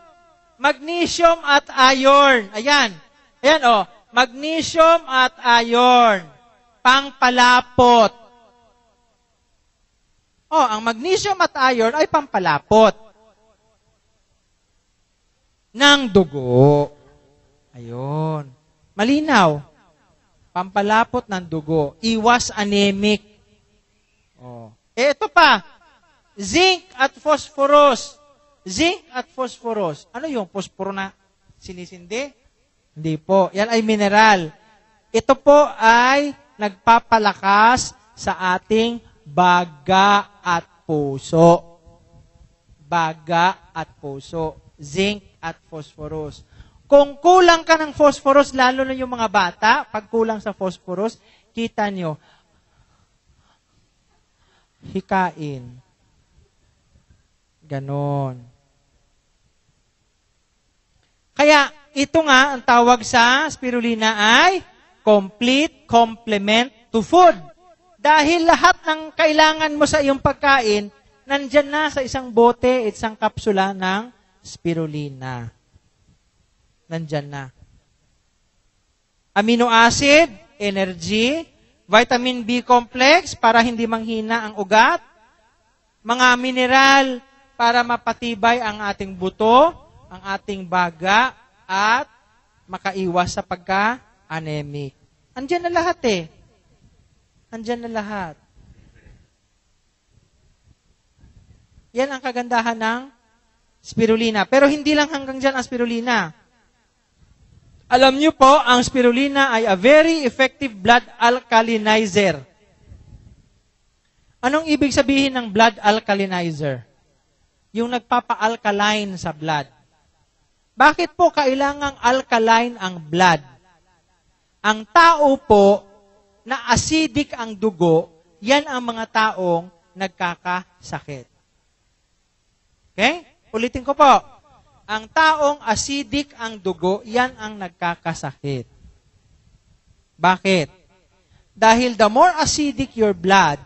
Magnesium at iron. Ayan. Magnesium at iron. Pangpalapot. Ang magnesium at iron ay pampalapot ng dugo. Ayun. Malinaw. Pampalapot ng dugo. Iwas anemic. Ito pa. Zinc at phosphorus. Zinc at phosphorus. Ano yung posporo na sinisindi? Hindi po. Yan ay mineral. Ito po ay nagpapalakas sa ating baga at puso. Baga at puso. Zinc at phosphorus. Kung kulang ka ng phosphorus, lalo na yung mga bata, pag kulang sa phosphorus, kita nyo, hikain. Ganon. Kaya, ito nga, ang tawag sa spirulina ay complete complement to food. Dahil lahat ng kailangan mo sa iyong pagkain, nandyan na sa isang bote, isang kapsula ng spirulina. Nandyan na. Amino acid, energy, vitamin B complex para hindi manghina ang ugat, mga mineral para mapatibay ang ating buto, ang ating baga, at makaiwas sa pagka-anemic. Andyan na lahat Andyan na lahat. Yan ang kagandahan ng spirulina. Pero hindi lang hanggang dyan ang spirulina. Alam niyo po, ang spirulina ay a very effective blood alkalinizer. Anong ibig sabihin ng blood alkalinizer? Yung nagpapa-alkaline sa blood. Bakit po kailangang alkaline ang blood? Ang tao po na acidic ang dugo, yan ang mga taong nagkakasakit. Okay? Ulitin ko po. Ang taong acidic ang dugo, yan ang nagkakasakit. Bakit? Dahil the more acidic your blood,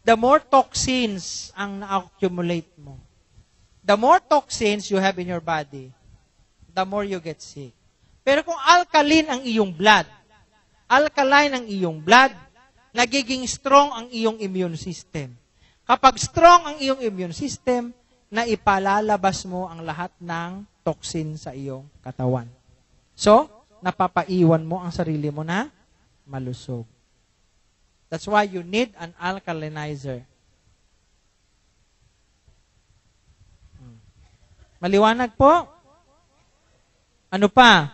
the more toxins ang na-accumulate mo. The more toxins you have in your body, the more you get sick. Pero kung alkaline ang iyong blood, alkaline ang iyong blood, nagiging strong ang iyong immune system. Kapag strong ang iyong immune system, na ipalalabas mo ang lahat ng toxin sa iyong katawan. So, napapaiwan mo ang sarili mo na malusog. That's why you need an alkalinizer. Maliwanag po? Ano pa?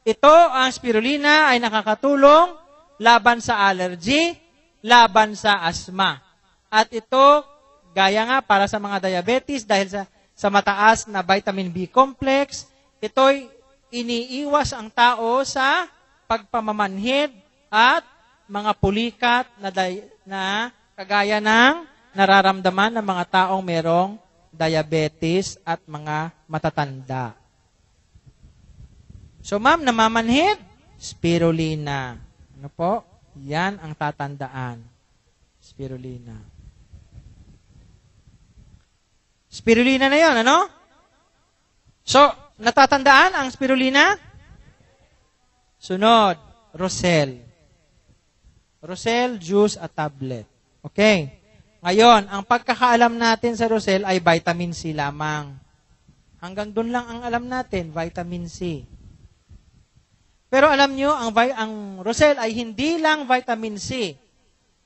Ito, ang spirulina ay nakakatulong laban sa allergy, laban sa asthma. At ito, gaya nga para sa mga diabetes, dahil sa mataas na vitamin B complex, ito'y iniiwas ang tao sa pagpamamanhid at mga pulikat na kagaya ng nararamdaman ng mga taong merong diabetes at mga matatanda. So, ma'am, namamanhid? Spirulina. Ano po? Yan ang tatandaan. Spirulina. Spirulina na yon, ano? So, natatandaan ang spirulina? Sunod, Rosel. Rosel, juice at tablet. Okay. Ngayon, ang pagkakaalam natin sa Rosel ay vitamin C lamang. Hanggang doon lang ang alam natin, vitamin C. Pero alam nyo, ang Rosel ay hindi lang vitamin C.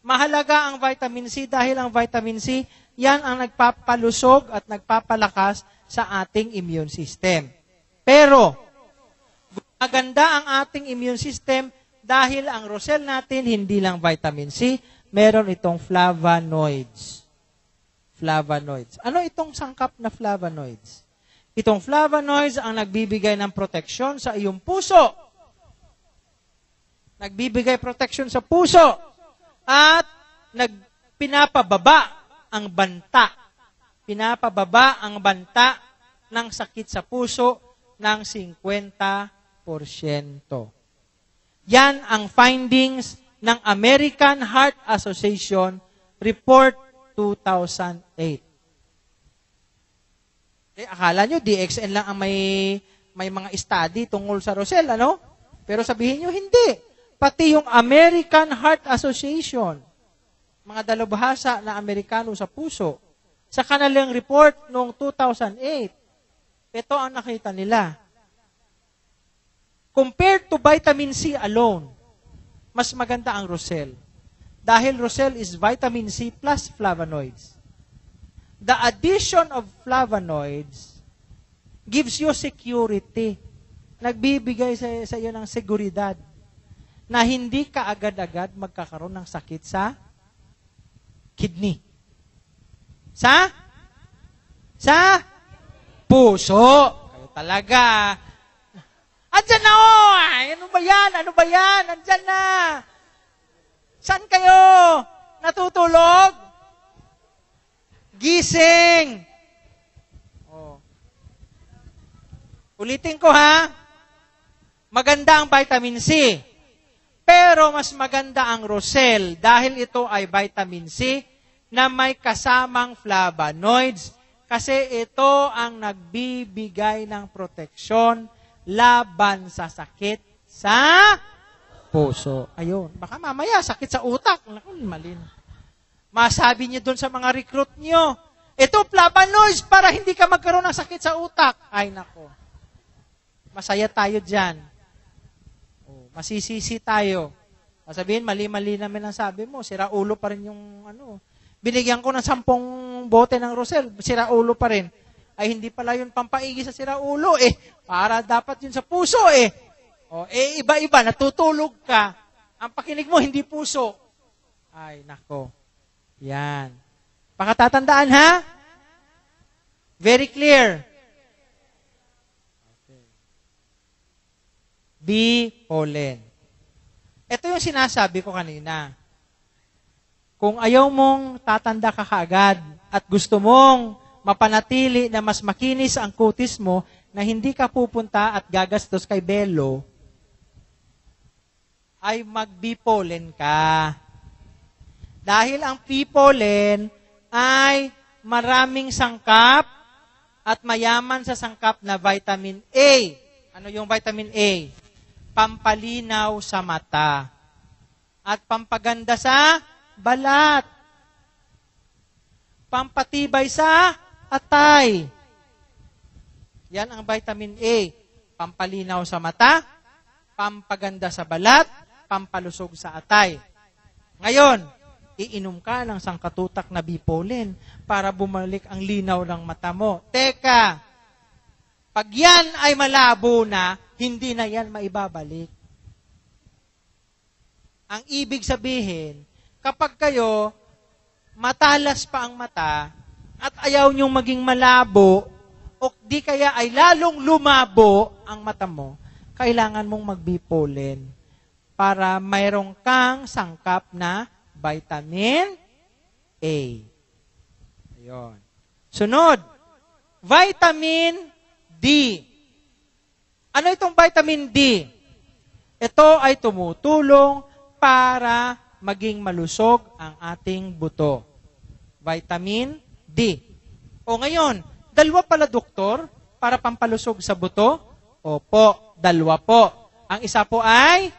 Mahalaga ang vitamin C dahil ang vitamin C, yan ang nagpapalusog at nagpapalakas sa ating immune system. Pero, maganda ang ating immune system dahil ang Rosel natin, hindi lang vitamin C, meron itong flavonoids. Flavonoids. Ano itong sangkap na flavonoids? Itong flavonoids ang nagbibigay ng proteksyon sa iyong puso. Nagbibigay proteksyon sa puso. At pinapababa ang banta. Pinapababa ang banta ng sakit sa puso ng 50%. Yan ang findings ng American Heart Association Report 2008. Akala nyo, DXN lang ang may mga study tungkol sa Rosel, ano? Pero sabihin nyo, hindi. Pati yung American Heart Association, mga dalubhasa na Amerikano sa puso, sa kanilang report noong 2008, ito ang nakita nila. Compared to vitamin C alone, mas maganda ang Rosel. Dahil Rosel is vitamin C plus flavonoids. The addition of flavonoids gives you security. Nagbibigay sa iyo ng seguridad na hindi ka agad-agad magkakaroon ng sakit sa kidney. Sa puso. Kayo talaga. Andyan na oh! Ano ba yan? Ano ba yan? Andyan na. Saan kayo? Natutulog? Gising! Oh. Ulitin ko ha. Maganda ang vitamin C. Pero mas maganda ang Rosel dahil ito ay vitamin C na may kasamang flavonoids kasi ito ang nagbibigay ng proteksyon laban sa sakit sa puso. Ayun. Baka mamaya sakit sa utak. Malin. Masabi niyo doon sa mga recruit niyo, ito flavonoids para hindi ka magkaroon ng sakit sa utak. Ay nako. Masaya tayo dyan. Masisisi tayo. Sabihin, mali-mali naman ang sabi mo. Sira ulo pa rin yung ano. Binigyan ko ng 10 bote ng Rosel. Sira ulo pa rin. Ay hindi pala yun pampaigi sa sira ulo eh. Para dapat yun sa puso eh. Iba-iba. Natutulog ka. Ang pakinig mo, hindi puso. Ay, nako. Yan. Pakatatandaan ha? Very clear. Okay. Bee pollen. Ito yung sinasabi ko kanina. Kung ayaw mong tatanda ka kaagad at gusto mong mapanatili na mas makinis ang kutis mo na hindi ka pupunta at gagastos kay Belo, ay mag-bee pollen ka. Dahil ang pea pollen ay maraming sangkap at mayaman sa sangkap na vitamin A. Ano yung vitamin A? Pampalinaw sa mata. At pampaganda sa balat. Pampatibay sa atay. Yan ang vitamin A. Pampalinaw sa mata, pampaganda sa balat, pampalusog sa atay. Ngayon, iinom ka ng sangkatutak na bee pollen para bumalik ang linaw ng mata mo. Teka, pag yan ay malabo na, hindi na yan maibabalik. Ang ibig sabihin, kapag kayo matalas pa ang mata at ayaw nyong maging malabo o di kaya ay lalong lumabo ang mata mo, kailangan mong mag-bee pollen para mayroong kang sangkap na vitamin A. Ayun. Sunod, vitamin D. Ano itong vitamin D? Ito ay tumutulong para maging malusog ang ating buto. Vitamin D. O ngayon, dalawa pala doktor para pampalusog sa buto? Opo, dalawa po. Ang isa po ay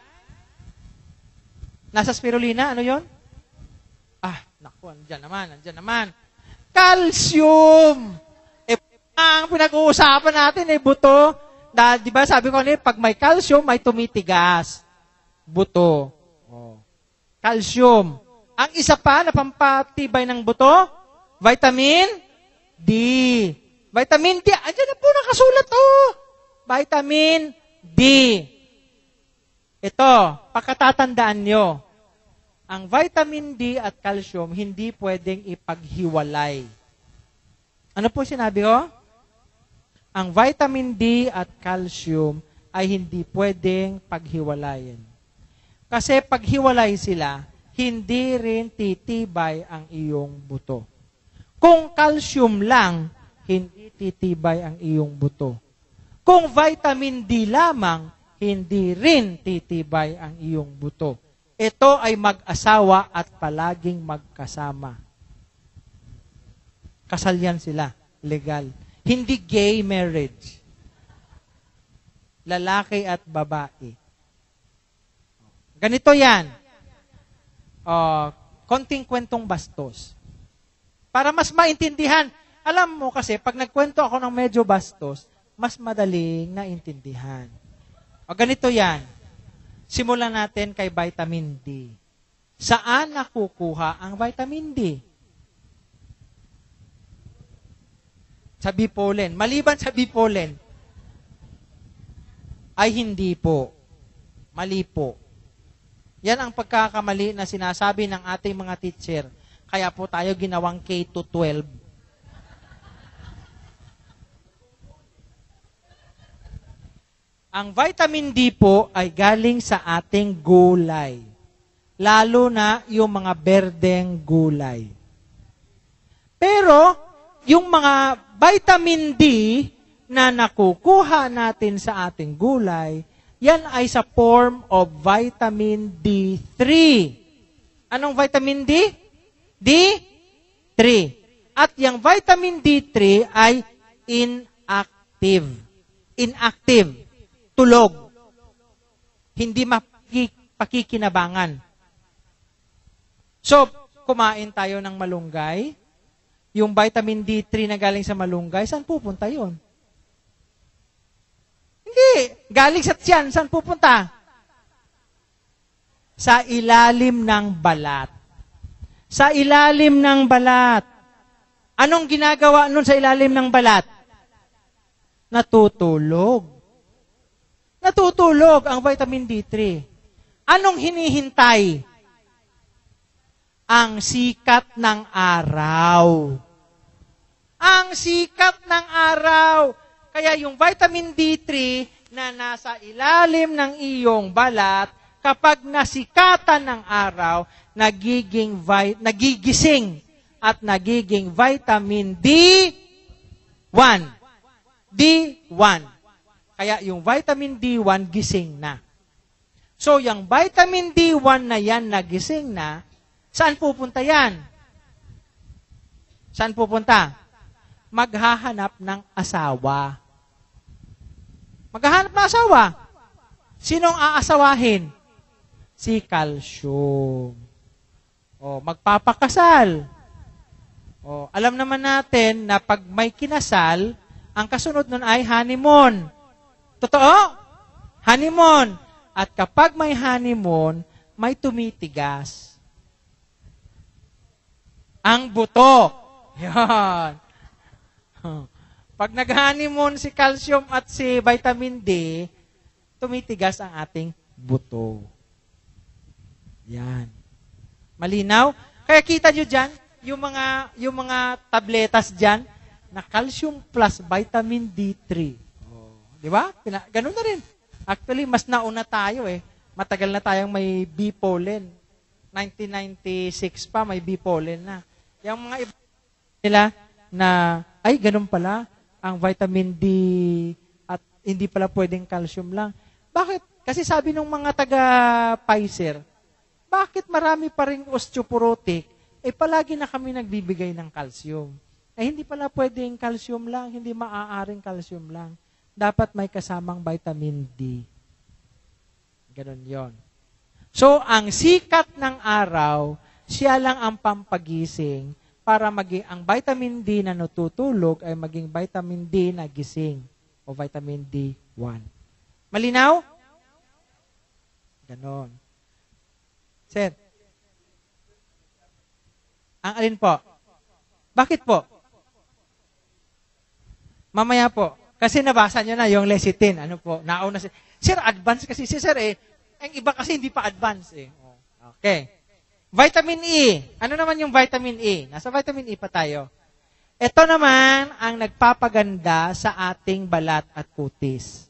nasa spirulina, ano yon? Naku, andyan naman. Calcium! Ang pinag-uusapan natin buto. Di ba sabi ko pag may calcium, may tumitigas. Buto. Calcium. Ang isa pa na pampatibay ng buto, vitamin D. Vitamin D, andyan na po nakasulat Vitamin D. Ito, pakatatandaan nyo. Ang vitamin D at calcium hindi pwedeng ipaghiwalay. Ano po sinabi ko? Ang vitamin D at calcium ay hindi pwedeng paghiwalayin. Kasi paghiwalay sila, hindi rin titibay ang iyong buto. Kung calcium lang, hindi titibay ang iyong buto. Kung vitamin D lamang, hindi rin titibay ang iyong buto. Ito ay mag-asawa at palaging magkasama. Kasal yan sila, legal. Hindi gay marriage. Lalaki at babae. Ganito yan. Konting kwentong bastos. Para mas maintindihan. Alam mo kasi, pag nagkwento ako ng medyo bastos, mas madaling naintindihan. Ganito yan. Simulan natin kay vitamin D. Saan nakukuha ang vitamin D? Sa bee pollen. Maliban sa bee pollen, ay hindi po. Mali po. Yan ang pagkakamali na sinasabi ng ating mga teacher. Kaya po tayo ginawang K-12. Ang vitamin D po ay galing sa ating gulay. Lalo na yung mga berdeng gulay. Pero, yung mga vitamin D na nakukuha natin sa ating gulay, yan ay sa form of vitamin D3. Anong vitamin D? D3. At yung vitamin D3 ay inactive. Inactive. Tulog. Hindi pakikinabangan. So, kumain tayo ng malunggay. Yung vitamin D3 na galing sa malunggay, saan pupunta yun? Hindi. Galing sa tiyan, saan pupunta? Sa ilalim ng balat. Sa ilalim ng balat. Anong ginagawa nun sa ilalim ng balat? Natutulog. Natutulog ang vitamin D3. Anong hinihintay? Ang sikat ng araw. Ang sikat ng araw. Kaya yung vitamin D3 na nasa ilalim ng iyong balat, kapag nasikatan ng araw, nagigising at nagiging vitamin D1. D1. Kaya yung vitamin D1 gising na. So, yung vitamin D1 na yan nagising na, saan pupunta yan? Saan pupunta? Maghahanap ng asawa. Maghahanap ng asawa. Sinong aasawahin? Si calcium. Magpapakasal. Alam naman natin na pag may kinasal, ang kasunod nun ay honeymoon. Totoo? Honeymoon. At kapag may honeymoon, may tumitigas. Ang buto. Yan. Pag nag-honeymoon si calcium at si vitamin D, tumitigas ang ating buto. Yan. Malinaw? Kaya kita nyo dyan, yung mga tabletas dyan, na calcium plus vitamin D3. Di ba? Ganun na rin. Actually, mas nauna tayo eh. Matagal na tayong may bee pollen. 1996 pa, may bee pollen na. Yung mga iba nila na, ay, ganun pala, ang vitamin D at hindi pala pwedeng calcium lang. Bakit? Kasi sabi ng mga taga-Pfizer, bakit marami pa rin osteoporotic? Palagi na kami nagbibigay ng calcium. Hindi pala pwedeng calcium lang, hindi maaaring calcium lang. Dapat may kasamang vitamin D. Ganon yon. So, ang sikat ng araw, siya lang ang pampagising para maging ang vitamin D na natutulog ay maging vitamin D na gising o vitamin D1. Malinaw? Ganon. Sir? Ang alin po? Bakit po? Mamaya po. Kasi nabasa nyo na yung lecithin. Ano po? Nauna si Sir, advance kasi si Sir eh. Ang iba kasi hindi pa advance eh. Okay. Vitamin E. Ano naman yung vitamin E? Nasa vitamin E pa tayo. Ito naman ang nagpapaganda sa ating balat at kutis.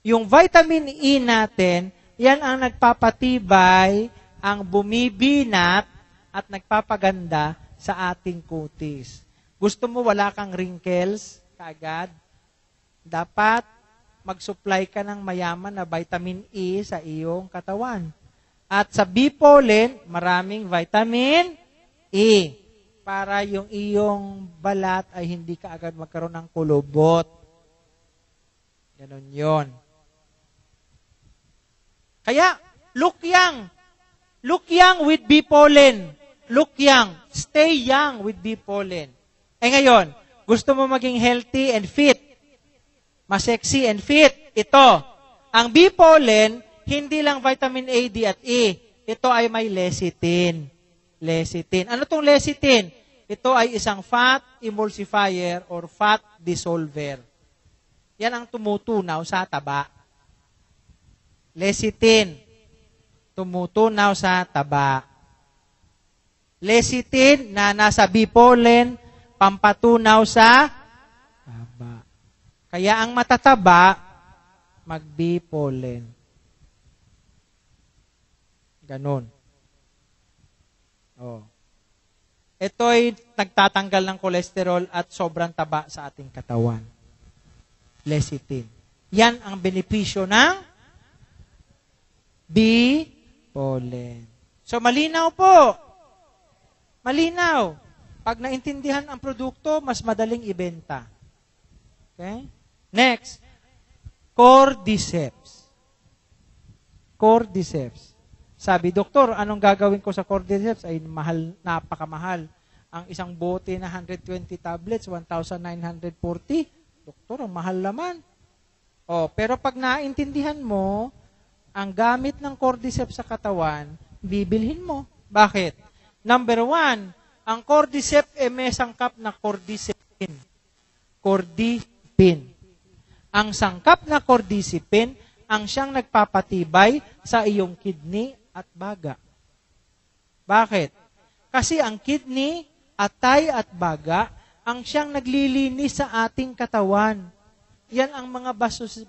Yung vitamin E natin, yan ang nagpapatibay, ang bumibinat at nagpapaganda sa ating kutis. Gusto mo wala kang wrinkles kaagad? Dapat mag-supply ka ng mayaman na vitamin E sa iyong katawan. At sa bee pollen, maraming vitamin E para yung iyong balat ay hindi ka agad magkaroon ng kulubot. Ganon yon. Kaya, look young. Look young with bee pollen. Look young. Stay young with bee pollen. Ngayon, gusto mo maging healthy and fit. Mas sexy and fit. Ito, ang bee pollen, hindi lang vitamin A, D, at E. Ito ay may lecithin. Lecithin. Ano tong lecithin? Ito ay isang fat emulsifier or fat dissolver. Yan ang tumutunaw sa taba. Lecithin. Tumutunaw sa taba. Lecithin na nasa bee pollen, pampatunaw sa taba. Kaya ang matataba, mag-bee pollen. Ganon. Oh. Ito ay nagtatanggal ng kolesterol at sobrang taba sa ating katawan. Lecithin. Yan ang benepisyo ng bee pollen. So, malinaw po. Malinaw. Pag naintindihan ang produkto, mas madaling ibenta. Okay? Next, cordyceps. Cordyceps. Sabi, doktor, anong gagawin ko sa cordyceps? Ay mahal, napakamahal. Ang isang bote na 120 tablets, 1,940. Doktor, ang mahal naman. Pero pag naintindihan mo, ang gamit ng cordyceps sa katawan, bibilhin mo. Bakit? Number 1, ang cordyceps ay may sangkap na cordycepin. Cordypin. Ang sangkap na cordycepin, ang siyang nagpapatibay sa iyong kidney at baga. Bakit? Kasi ang kidney, atay at baga, ang siyang naglilinis sa ating katawan. Yan ang mga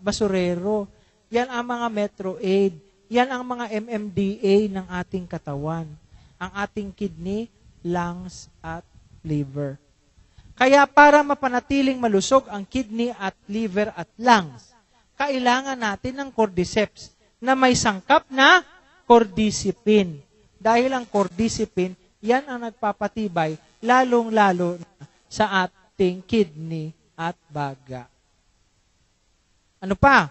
basurero. Yan ang mga Metro-Aid. Yan ang mga MMDA ng ating katawan. Ang ating kidney, lungs, at liver. Kaya para mapanatiling malusog ang kidney at liver at lungs, kailangan natin ng cordyceps na may sangkap na cordycepin. Dahil ang cordycepin, yan ang nagpapatibay lalong-lalo sa ating kidney at baga. Ano pa?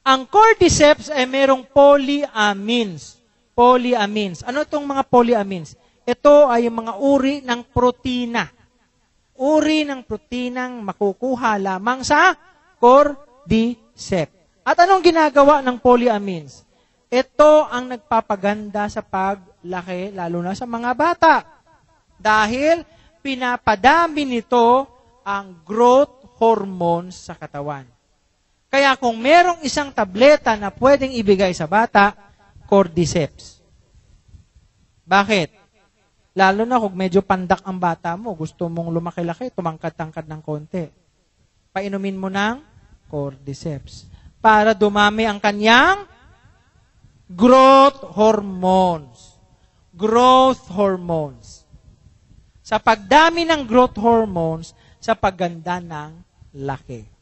Ang cordyceps ay merong polyamines. Polyamines. Ano itong mga polyamines? Ito ay mga uri ng protina. Uri ng protinang makukuha lamang sa cordyceps. At anong ginagawa ng polyamines? Ito ang nagpapaganda sa paglaki, lalo na sa mga bata. Dahil pinapadami nito ang growth hormones sa katawan. Kaya kung merong isang tableta na pwedeng ibigay sa bata, cordyceps. Bakit? Lalo na kung medyo pandak ang bata mo, gusto mong lumaki-laki, tumangkad-tangkad ng konti. Painumin mo ng cordyceps para dumami ang kanyang growth hormones. Growth hormones. Sa pagdami ng growth hormones, sa pagganda ng laki.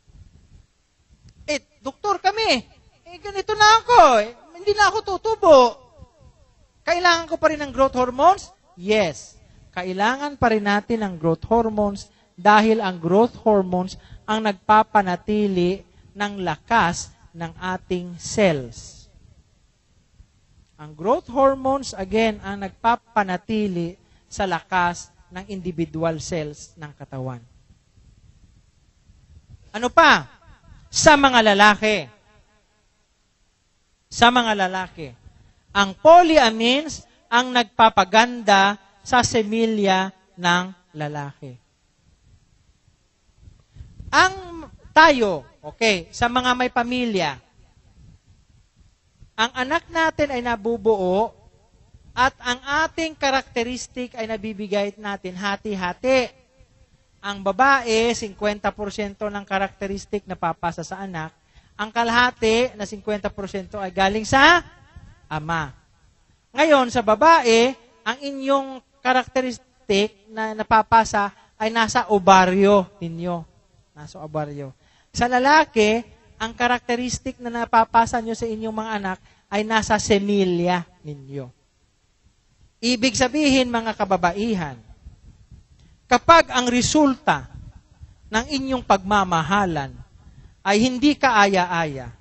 Doktor kami, ganito na ako, hindi na ako tutubo. Kailangan ko pa rin ng growth hormones? Yes. Kailangan pa rin natin ng growth hormones dahil ang growth hormones ang nagpapanatili ng lakas ng ating cells. Ang growth hormones, again, ang nagpapanatili sa lakas ng individual cells ng katawan. Ano pa? Sa mga lalaki. Sa mga lalaki. Ang polyamines ang nagpapaganda sa semilya ng lalaki. Ang tayo, okay, sa mga may pamilya, ang anak natin ay nabubuo at ang ating karakteristik ay nabibigay natin hati-hati. Ang babae, 50% ng karakteristik na papasa sa anak. Ang kalahati na 50% ay galing sa ama. Ngayon, sa babae, ang inyong karakteristik na napapasa ay nasa ovaryo ninyo. Nasa ovaryo. Sa lalaki, ang karakteristik na napapasa nyo sa inyong mga anak ay nasa semilya ninyo. Ibig sabihin, mga kababaihan, kapag ang resulta ng inyong pagmamahalan ay hindi kaaya-aya,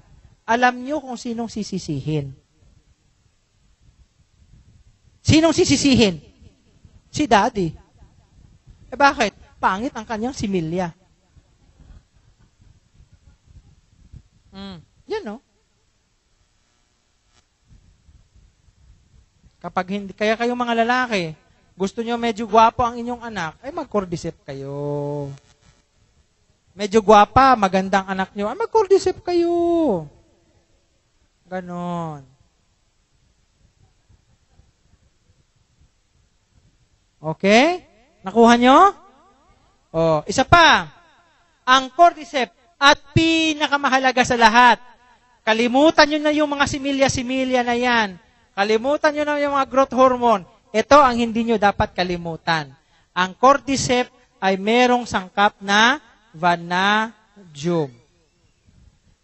alam nyo kung sinong sisisihin. Sinong sisisihin? Si Daddy. Bakit? Pangit ang kanyang similya. Yan, no? Kapag hindi, kaya kayo mga lalaki, gusto nyo medyo gwapo ang inyong anak, ay mag-cordyceps kayo. Medyo gwapa, magandang anak nyo, ay mag-cordyceps kayo. Ganon. Okay? Nakuha nyo? Isa pa. Ang cordyceps at pinakamahalaga sa lahat, kalimutan nyo na yung mga similya-similya na yan. Kalimutan nyo na yung mga growth hormone. Ito ang hindi nyo dapat kalimutan. Ang cordyceps ay merong sangkap na vanadium.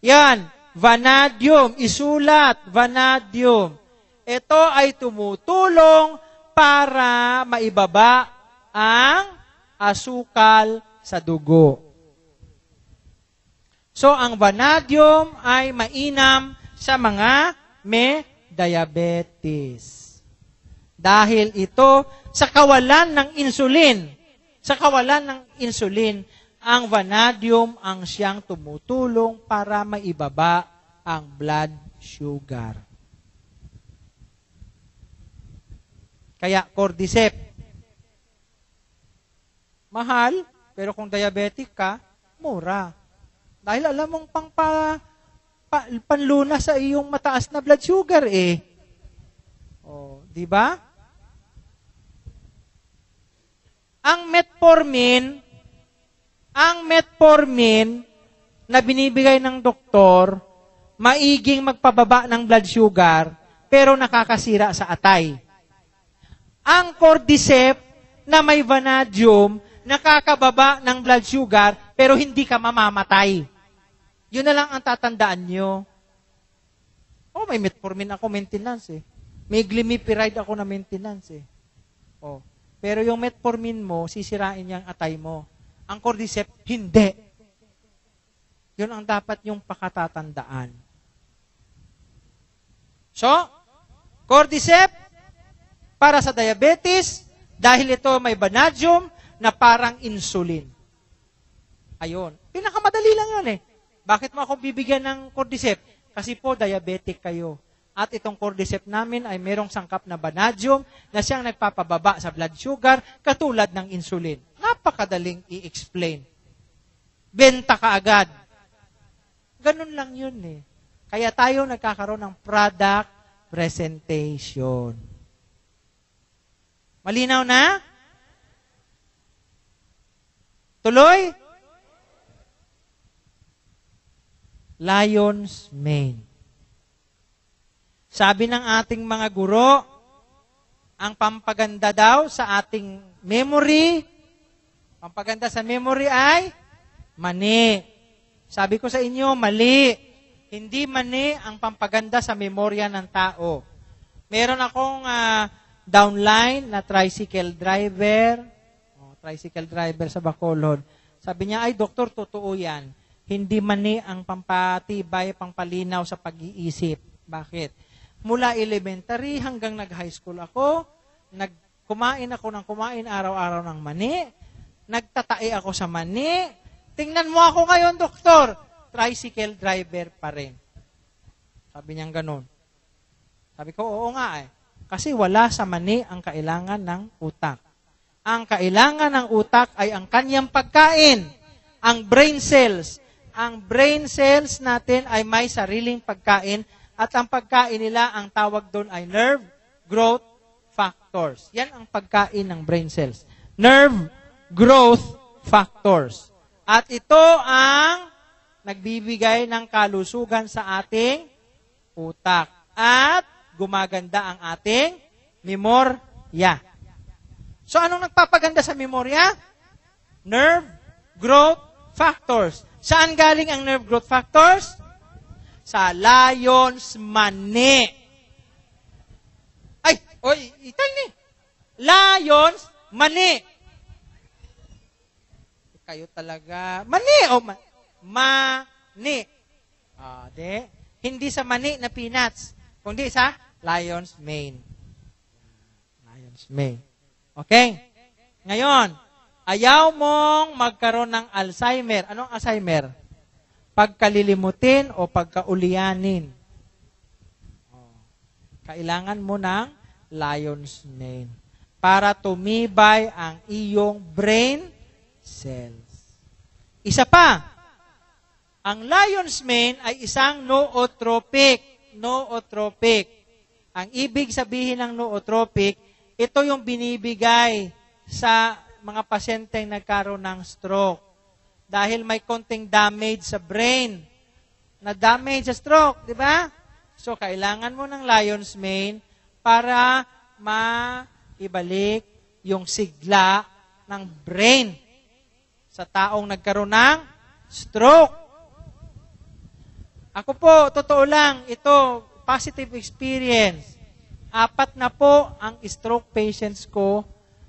Yan, vanadium. Isulat, vanadium. Ito ay tumutulong para maibaba ang asukal sa dugo. So, ang vanadium ay mainam sa mga may diabetes. Dahil ito, sa kawalan ng insulin, ang vanadium ang siyang tumutulong para maibaba ang blood sugar. Kaya, cordyceps, mahal, pero kung diabetic ka, mura. Dahil alam mong panluna sa iyong mataas na blood sugar eh. Di ba? Ang metformin na binibigay ng doktor, maiging magpababa ng blood sugar, pero nakakasira sa atay. Ang cordyceps na may vanadium, nakakababa ng blood sugar, pero hindi ka mamamatay. Yun na lang ang tatandaan nyo. May metformin ako maintenance eh. May glimepiride ako na maintenance eh. Pero yung metformin mo, sisirain niyang atay mo. Ang cordyceps, hindi. Yun ang dapat yung pakatatandaan. So, cordyceps, para sa diabetes, dahil ito may vanadium na parang insulin. Ayun. Pinakamadali lang yun eh. Bakit mo ako bibigyan ng cordyceps? Kasi po, diabetic kayo. At itong cordyceps namin ay merong sangkap na vanadium na siyang nagpapababa sa blood sugar katulad ng insulin. Napakadaling i-explain. Benta ka agad. Ganun lang yun eh. Kaya tayo nagkakaroon ng product presentation. Malinaw na? Tuloy? Lion's mane. Sabi ng ating mga guro, ang pampaganda daw sa ating memory, pampaganda sa memory ay mani. Sabi ko sa inyo, mali. Hindi mani ang pampaganda sa memorya ng tao. Meron akong downline na tricycle driver sa Bacolod. Sabi niya, ay doktor, totoo yan. Hindi mani ang pampatibay, pampalinaw sa pag-iisip. Bakit? Mula elementary hanggang nag-high school ako, kumain ako ng kumain araw-araw ng mani, nagtatae ako sa mani, tingnan mo ako ngayon, doktor, tricycle driver pa rin. Sabi niyang ganun. Sabi ko, oo nga eh. Kasi wala sa mani ang kailangan ng utak. Ang kailangan ng utak ay ang kanyang pagkain, ang brain cells. Ang brain cells natin ay may sariling pagkain at ang pagkain nila, ang tawag doon ay nerve growth factors. Yan ang pagkain ng brain cells. Nerve growth factors. At ito ang nagbibigay ng kalusugan sa ating utak. At gumaganda ang ating memorya. So, anong nagpapaganda sa memorya? Nerve growth factors. Saan galing ang nerve growth factors? sa lion's mani. Ay, oy, itay ni. Lion's mani. Kayo talaga. Mani o mani. Hindi sa mani na peanuts, kundi sa lion's mane. Lion's mane. Okay? Ngayon, ayaw mong magkaroon ng Alzheimer. Anong Alzheimer? Pagkalilimutin o pagkaulianin. Kailangan mo ng lion's mane para tumibay ang iyong brain cells. Isa pa, ang lion's mane ay isang nootropic. Nootropic. Ang ibig sabihin ng nootropic, ito yung binibigay sa mga pasyenteng nagkaroon ng stroke. Dahil may konting damage sa brain. Na damage sa stroke, di ba? So, kailangan mo ng lion's mane para maibalik yung sigla ng brain sa taong nagkaroon ng stroke. Ako po, totoo lang, ito, positive experience. 4 na po ang stroke patients ko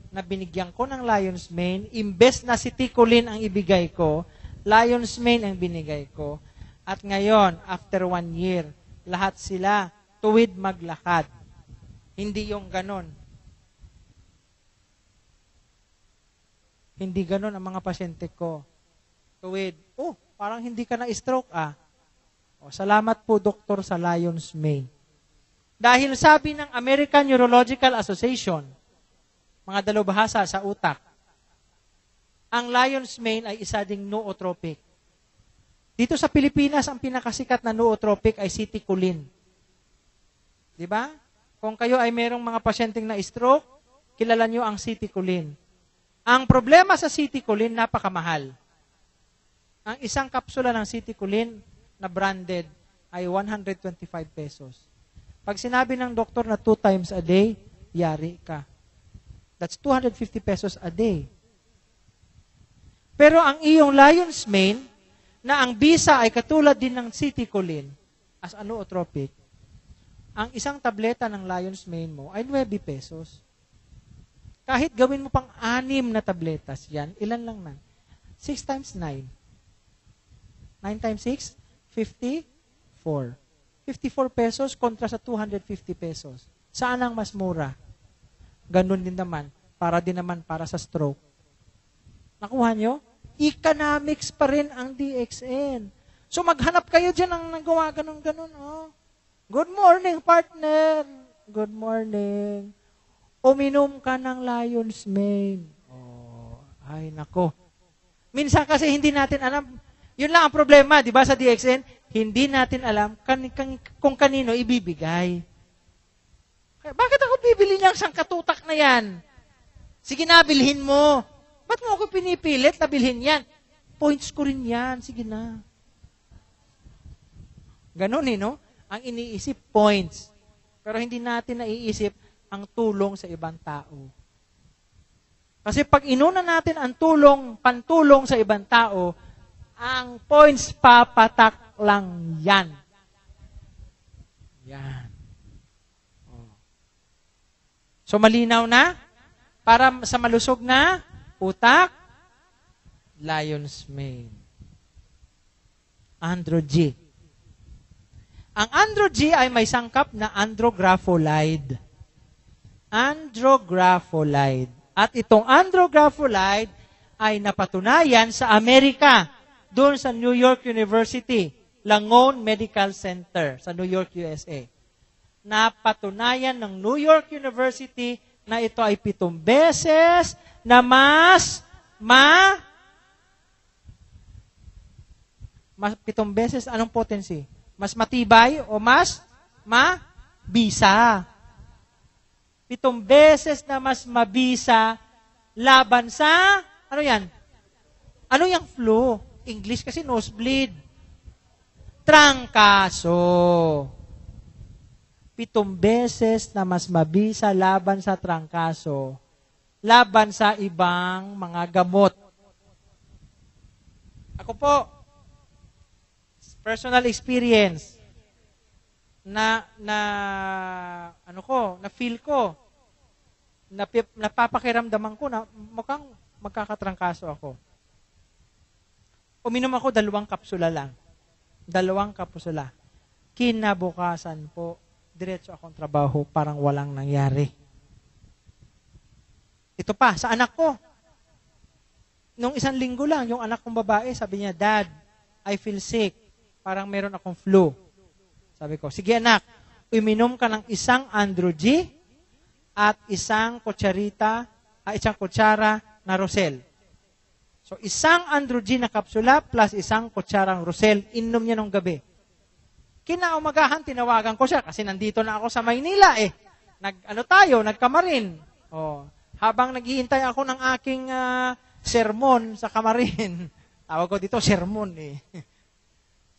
na binigyan ko ng lion's mane. Imbes na sitikulin ang ibigay ko, lion's mane ang binigay ko. At ngayon, after 1 year, lahat sila tuwid maglakad. Hindi yung ganon. Hindi ganon ang mga pasyente ko. Tuwid, parang hindi ka na-stroke salamat po, doktor, sa lion's mane. Dahil sabi ng American Neurological Association, mga dalubhasa sa utak, ang lion's mane ay isa ding nootropic. Dito sa Pilipinas, ang pinakasikat na nootropic ay citicoline. Di ba? Kung kayo ay merong mga pasyenteng na stroke, kilala nyo ang citicoline. Ang problema sa citicoline, napakamahal. Ang isang kapsula ng citicoline na branded ay 125 pesos. Pag sinabi ng doktor na 2 times a day, yari ka. That's 250 pesos a day. Pero ang iyong lion's mane, na ang bisa ay katulad din ng citicoline as a nootropic, ang isang tableta ng lion's mane mo ay 9 pesos. Kahit gawin mo pang 6 na tabletas yan, ilan lang na? 6 times 9. 9 times 6? 54. 54 pesos kontra sa 250 pesos. Saan ang mas mura? Ganun din naman. Para sa stroke. Nakuha nyo? Economics pa rin ang DXN. So maghanap kayo dyan ng nagawa ganun. Good morning, partner. Good morning. Uminom ka ng lion's mane. Ay nako. Minsan kasi hindi natin alam. Yun lang ang problema, di ba, sa DXN? Hindi natin alam kung kanino ibibigay. Bakit ako bibili niyang sangkatutak na yan? Sige na, bilhin mo. Ba't mo ako pinipilit na bilhin yan? Points ko rin yan. Sige na. Ganon no? Ang iniisip, points. Pero hindi natin naiisip ang tulong sa ibang tao. Kasi pag inuna natin ang pantulong sa ibang tao, ang points papatak lang yan. Yan. So malinaw na? Para sa malusog na utak, lion's mane. Andro G. Ang Andro G ay may sangkap na andrographolide. Andrographolide. At itong andrographolide ay napatunayan sa Amerika, doon sa New York University, Langone Medical Center sa New York, USA. Napatunayan ng New York University na ito ay 7 beses na mas 7 beses, anong potency? Mas matibay o mas mabisa? 7 beses na mas mabisa laban sa, ano yan? Ano yung flu? English kasi nosebleed. Trangkaso. 7 beses na mas mabisa laban sa trangkaso, laban sa ibang mga gamot. Ako po, personal experience, na feel ko, napapakiramdaman ko na mukhang magkakatrangkaso ako. Uminom ako 2 kapsula lang. 2 kapsula. Kinabukasan po, diretso akong trabaho, parang walang nangyari. Ito pa, sa anak ko. Nung 1 linggo lang, yung anak kong babae, sabi niya, Dad, I feel sick. Parang meron akong flu. Sabi ko, sige anak, uminom ka ng 1 Andrew G at 1 kutsara na Rosel. So, 1 Andrew G na kapsula plus 1 kutsarang Rosel, inom niya nung gabi. Kinaumagahan, tinawagan ko siya kasi nandito na ako sa Maynila eh. Nagkamarin. Oh, habang naghihintay ako ng aking sermon sa kamarin. Tawag ko dito, sermon eh.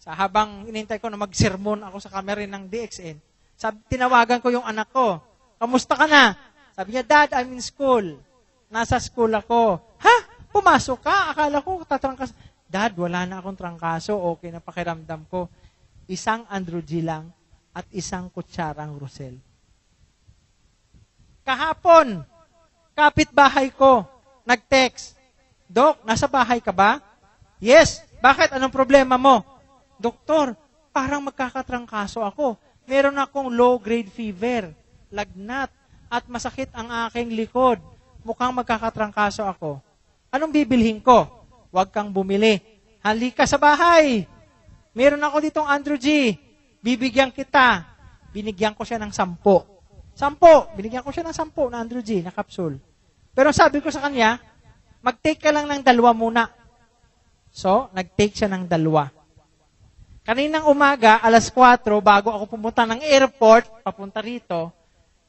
Habang inintay ko na mag-sermon ako sa kamarin ng DXN, tinawagan ko yung anak ko. Kamusta ka na? Sabi niya, Dad, I'm in school. Nasa school ako. Ha? Pumasok ka? Akala ko tatrangkas. Dad, wala na akong trangkaso. Okay na pakiramdam ko. 1 Andrew G lang at 1 kutsarang Rosel. Kahapon, kapitbahay ko, nag-text, Dok, nasa bahay ka ba? Yes. Bakit? Anong problema mo? Doktor, parang magkakatrangkaso ako. Meron akong low-grade fever, lagnat, at masakit ang aking likod. Mukhang magkakatrangkaso ako. Anong bibilhin ko? Huwag kang bumili. Halika sa bahay. Meron ako ditong Andrew G. Bibigyan kita. Binigyan ko siya ng 10. 10. Binigyan ko siya ng 10 na Andrew G na kapsul. Pero sabi ko sa kanya, mag-take ka lang ng 2 muna. So, nag-take siya ng 2. Kaninang umaga, 4:00, bago ako pumunta ng airport, papunta rito,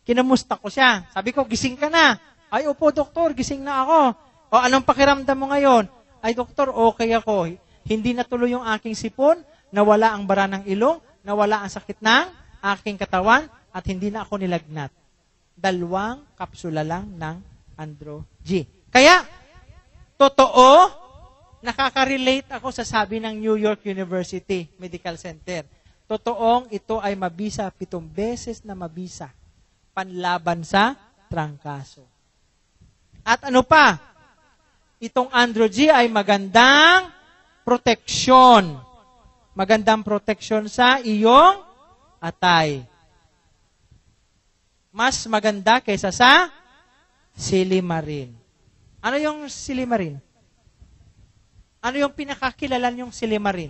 kinamusta ko siya. Sabi ko, gising ka na. Ay, opo, doktor, gising na ako. O, anong pakiramdam mo ngayon? Ay, doktor, okay ako. Hindi natuloy yung aking sipon, nawala ang bara ng ilong, nawala ang sakit ng aking katawan, at hindi na ako nilagnat. 2 kapsula lang ng Andrew G. Kaya, totoo, nakaka-relate ako sa sabi ng New York University Medical Center. Totoong ito ay mabisa, 7 beses na mabisa. Panlaban sa trangkaso. At ano pa? Itong Andrew G ay magandang proteksyon. Magandang proteksyon sa iyong atay. Mas maganda kaysa sa Silimarin. Ano yung Silimarin? Ano yung pinakakilalan yung Silimarin?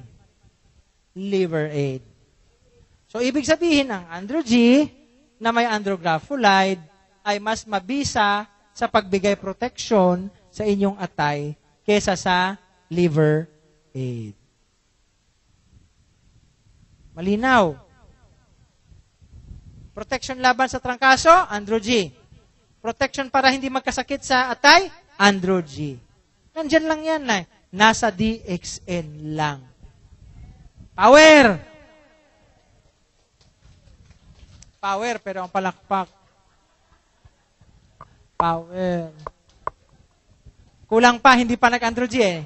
Liver aid. So, ibig sabihin ng Andrew G na may andrographulide ay mas mabisa sa pagbigay proteksyon sa inyong atay kesa sa liver aid. Malinaw. Protection laban sa trangkaso, Andrew G. Protection para hindi magkasakit sa atay, Andrew G. Nandyan lang yan na. Nasa DXN lang. Power! Power, pero ang palakpak. Power. Kulang pa, hindi pa nag-Andrew G eh.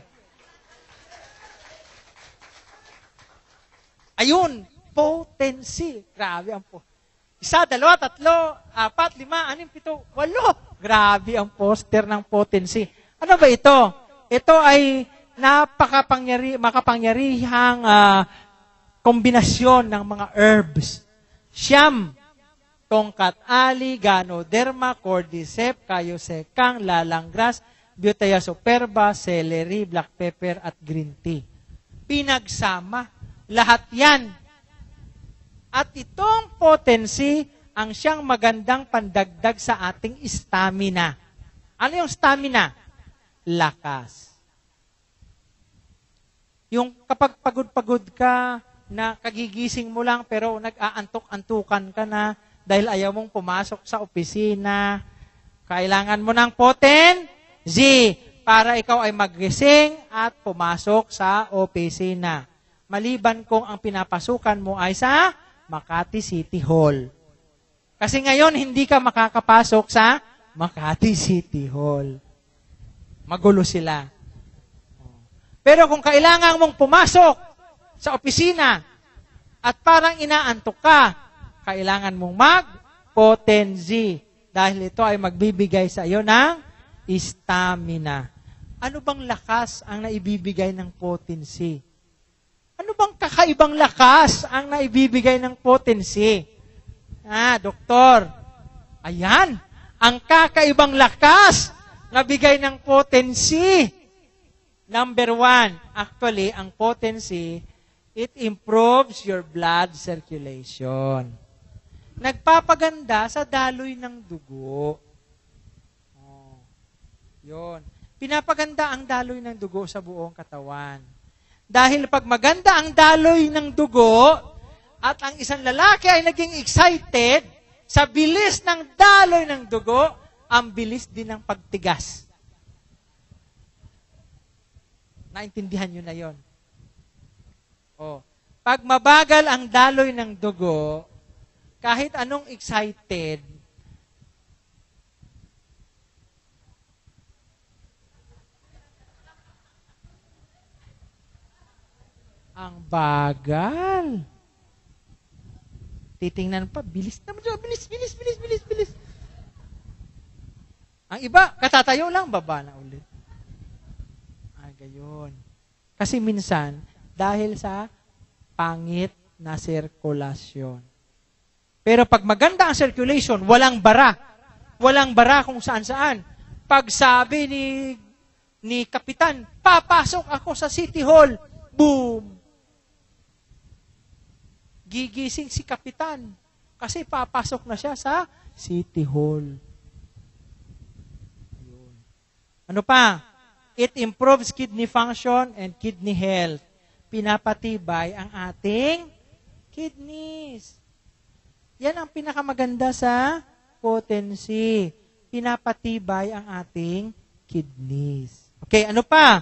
Ayun, potency. Grabe ang po. 1, 2, 3, 4, 5, 6, 7, 8. Grabe ang poster ng potency. Ano ba ito? Ito ay makapangyarihang kombinasyon ng mga herbs. Siyam, tongkat ali, ganoderma, cordyceps, kayosekang, lalanggrass, butaya superba, celery, black pepper, at green tea. Pinagsama. Lahat yan. At itong potency ang siyang magandang pandagdag sa ating stamina. Ano yung stamina? Lakas. Yung kapag pagod-pagod ka, na kagigising mo lang pero nag-aantok-antukan ka na dahil ayaw mong pumasok sa opisina, kailangan mo ng potency para ikaw ay magising at pumasok sa opisina. Maliban kung ang pinapasukan mo ay sa Makati City Hall. Kasi ngayon, hindi ka makakapasok sa Makati City Hall. Magulo sila. Pero kung kailangan mong pumasok sa opisina at parang inaantok ka, kailangan mong mag-potency. Dahil ito ay magbibigay sa iyo ng stamina. Ano bang lakas ang naibibigay ng potency? Ano bang kakaibang lakas ang naibibigay ng potency? Doktor, ayan, ang kakaibang lakas na bigay ng potency. Number 1, actually, ang potency, it improves your blood circulation. Nagpapaganda sa daloy ng dugo. Yun. Pinapaganda ang daloy ng dugo sa buong katawan. Dahil pag maganda ang daloy ng dugo, at ang isang lalaki ay naging excited, sa bilis ng daloy ng dugo, ang bilis din ng pagtigas. Naintindihan nyo na yon. Pag mabagal ang daloy ng dugo, kahit anong excited, ang bagal. Titingnan pa, bilis naman. Bilis. Ang iba, katatayo lang, baba na ulit. Gayon. Kasi minsan, dahil sa pangit na sirkulasyon. Pero pag maganda ang circulation, walang bara. Walang bara kung saan-saan. Pag sabi ni Kapitan, papasok ako sa City Hall. Boom! Gigising si Kapitan. Kasi papasok na siya sa City Hall. Ayun. Ano pa? It improves kidney function and kidney health. Pinapatibay ang ating kidneys. Yan ang pinakamaganda sa potency. Pinapatibay ang ating kidneys. Okay, ano pa?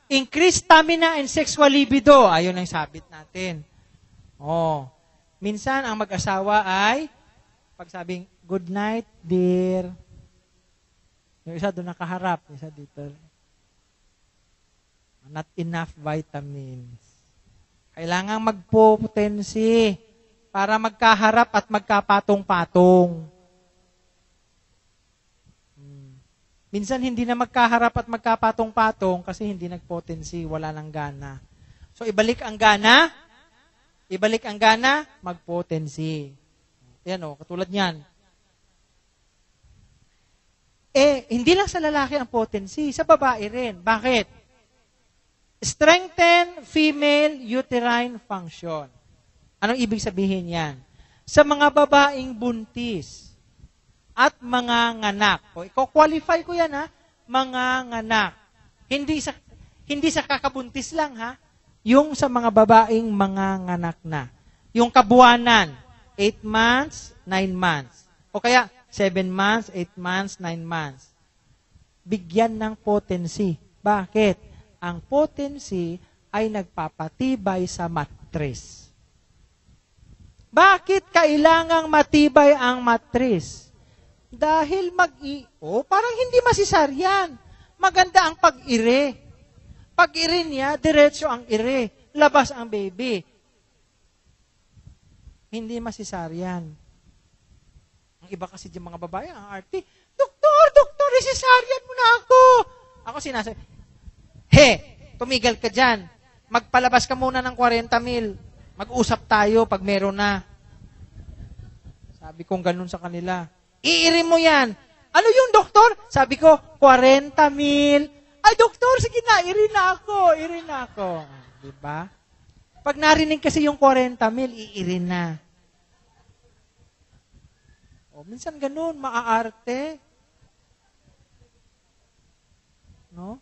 Increase stamina and sexual libido. Ayun ang sabit natin. Minsan ang mag-asawa ay pagsabing, good night, dear. Yung isa doon nakaharap, isa dito. Not enough vitamins. Kailangan magpo-potency para magkaharap at magkapatong-patong. Minsan hindi na magkaharap at magkapatong-patong kasi hindi nag-potency, wala nang gana. So ibalik ang gana, mag-potency. Yan katulad niyan. Hindi lang sa lalaki ang potency, sa babae rin. Bakit? Strengthen female uterine function. Anong ibig sabihin yan? Sa mga babaeng buntis at mga nganak. Iko-qualify ko yan, mga nganak. Hindi sa kakabuntis lang, yung sa mga babaeng mga nganak na. Yung kabuanan, 8 months, 9 months. O kaya, 7 months, 8 months, 9 months. Bigyan ng potency. Bakit? Ang potency ay nagpapatibay sa matris. Bakit kailangang matibay ang matris? Dahil parang hindi masisaryan. Maganda ang pag-ire. Pag-ire niya, diretso ang ire. Labas ang baby. Hindi masisaryan. Ang iba kasi yung mga babae, ang arte, Doktor, isisaryan mo na ako. Ako sinasabi, tumigil ka dyan. Magpalabas ka muna ng 40,000. Mag-usap tayo pag meron na. Sabi kong ganun sa kanila. Iirin mo yan. Ano yung doktor? Sabi ko, 40,000. Ay, doktor, sige na, irin na ako. Diba? Pag narinig kasi yung 40,000, iirin na. Minsan ganun, maaarte. No?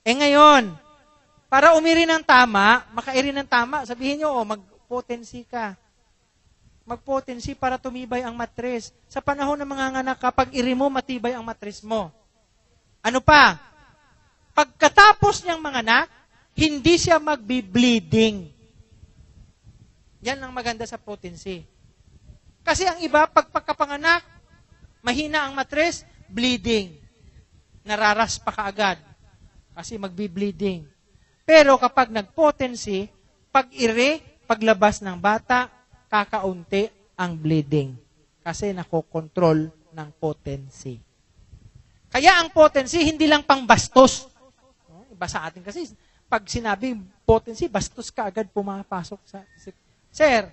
Ngayon, para umiri ng tama, makairi ng tama, sabihin nyo, mag-potency ka. Mag-potency para tumibay ang matris. Sa panahon ng mga nganak, kapag iri mo, matibay ang matris mo. Ano pa? Pagkatapos niyang manganak, hindi siya magbi-bleeding. Yan ang maganda sa potency. Kasi ang iba, pagkapanganak, mahina ang matris, bleeding. Nararas pa kaagad. Kasi magbi-bleeding. Pero kapag nag-potency, pag-ire, paglabas ng bata, kakaunti ang bleeding. Kasi nakokontrol ng potency. Kaya ang potency, hindi lang pang bastos. Iba sa atin kasi, pag sinabing potency, bastos ka agad pumapasok sa isip. Sir,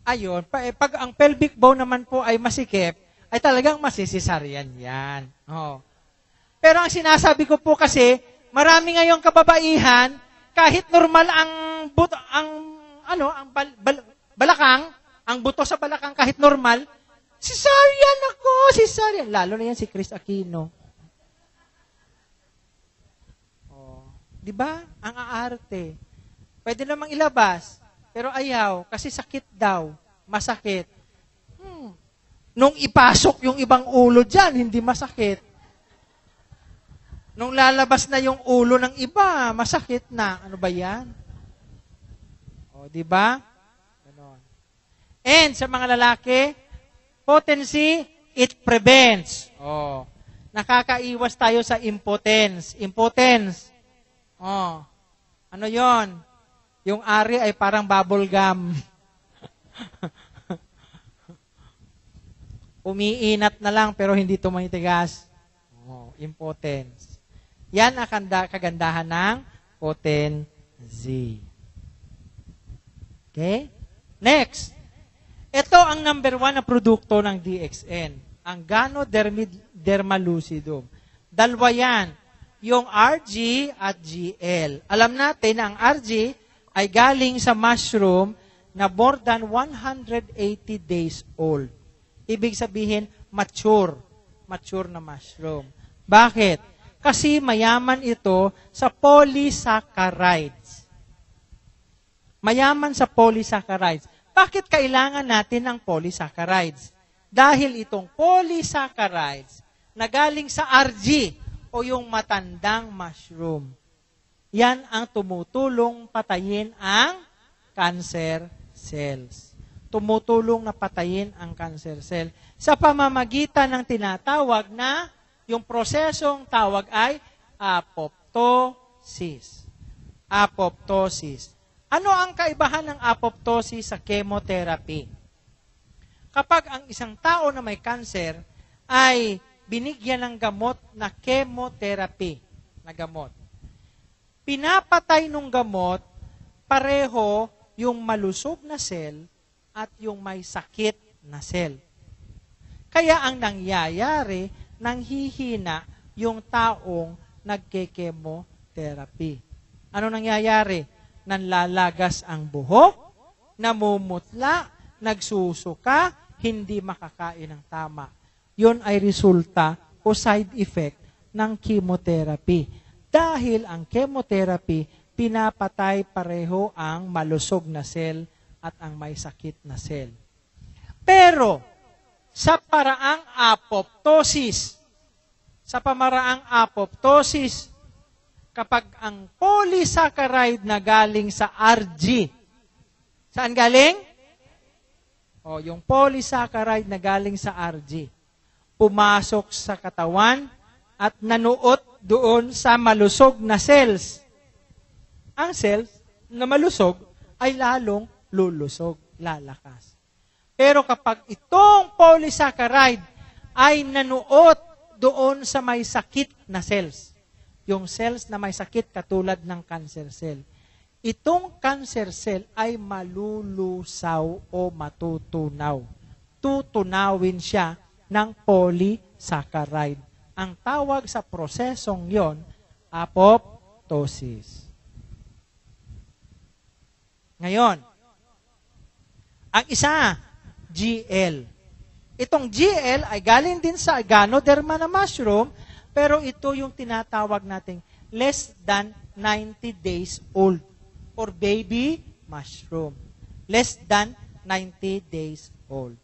ayun, pag ang pelvic bone naman po ay masikip, ay talagang masisisaryan yan. Oh. Pero ang sinasabi ko po kasi, marami ngayong kababaihan, kahit normal ang buto, balakang, ang buto sa balakang kahit normal, cesarean ako, cesarean. Lalo na yan si Chris Aquino. Oh. Di ba? Ang aarte. Pwede namang ilabas. Pero ayaw, kasi sakit daw. Masakit. Nung ipasok yung ibang ulo dyan, hindi masakit. Nung lalabas na yung ulo ng iba, masakit na. Ano ba yan? O, di ba? Ganon. And sa mga lalaki, potency, it prevents. O, nakakaiwas tayo sa impotence. Impotence. O, ano yon? Yung ari ay parang bubble gum. Umiinat na lang pero hindi tumitigas. Oh, impotence. Yan ang kagandahan ng potency. Okay? Next. Ito ang number 1 na produkto ng DXN. Ang Ganoderma lucidum. Dalawa yan. Yung RG at GL. Alam natin na ang RG ay galing sa mushroom na more than 180 days old. Ibig sabihin, mature. Mature na mushroom. Bakit? Kasi mayaman ito sa polysaccharides. Mayaman sa polysaccharides. Bakit kailangan natin ng polysaccharides? Dahil itong polysaccharides na galing sa RG o yung matandang mushroom. Yan ang tumutulong patayin ang cancer cells. Tumutulong na patayin ang cancer cell sa pamamagitan ng tinatawag na yung prosesong tawag ay apoptosis. Apoptosis. Ano ang kaibahan ng apoptosis sa chemotherapy? Kapag ang isang tao na may cancer ay binigyan ng gamot na chemotherapy na gamot, pinapatay nung gamot pareho yung malusog na cell at yung may sakit na cell. Kaya ang nangyayari, nanghihina yung taong nagke-chemotherapy. Ano nangyayari? Nanlalagas ang buhok, namumutla, nagsusuka, hindi makakain ng tama. Yun ay resulta o side effect ng chemotherapy. Dahil ang chemotherapy, pinapatay pareho ang malusog na cell at ang may sakit na cell. Pero, sa paraang apoptosis, kapag ang polysaccharide na galing sa RG, saan galing? O, yung polysaccharide na galing sa RG, pumasok sa katawan at nanuot doon sa malusog na cells. Ang cells na malusog ay lalong lulusog, lalakas. Pero kapag itong polysaccharide ay nanuot doon sa may sakit na cells, yung cells na may sakit katulad ng cancer cell, itong cancer cell ay malulusaw o matutunaw. Tutunawin siya ng polysaccharide. Ang tawag sa prosesong yon, apoptosis. Ngayon, ang isa, GL. Itong GL ay galing din sa Ganoderma na mushroom, pero ito yung tinatawag nating less than 90 days old or baby mushroom. Less than 90 days old.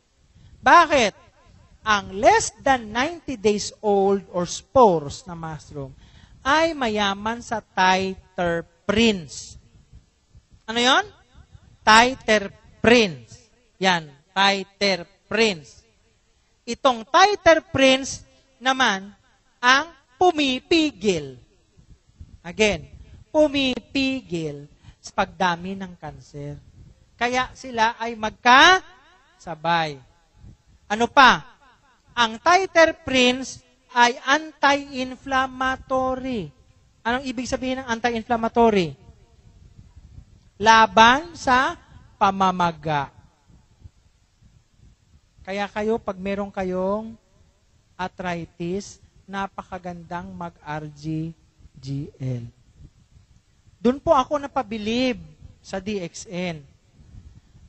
Bakit? Ang less than 90 days old or spores na mushroom ay mayaman sa titerpenes. Ano yon? Titerpenes. Yan, titerpenes. Itong titerpenes naman ang pumipigil. Again, pumipigil sa pagdami ng kanser. Kaya sila ay magkasabay. Ano pa? Ang titerpenes ay anti-inflammatory. Anong ibig sabihin ng anti-inflammatory? Laban sa pamamaga. Kaya kayo, pag meron kayong arthritis, napakagandang mag-RGGL. Doon po ako napabilib sa DXN.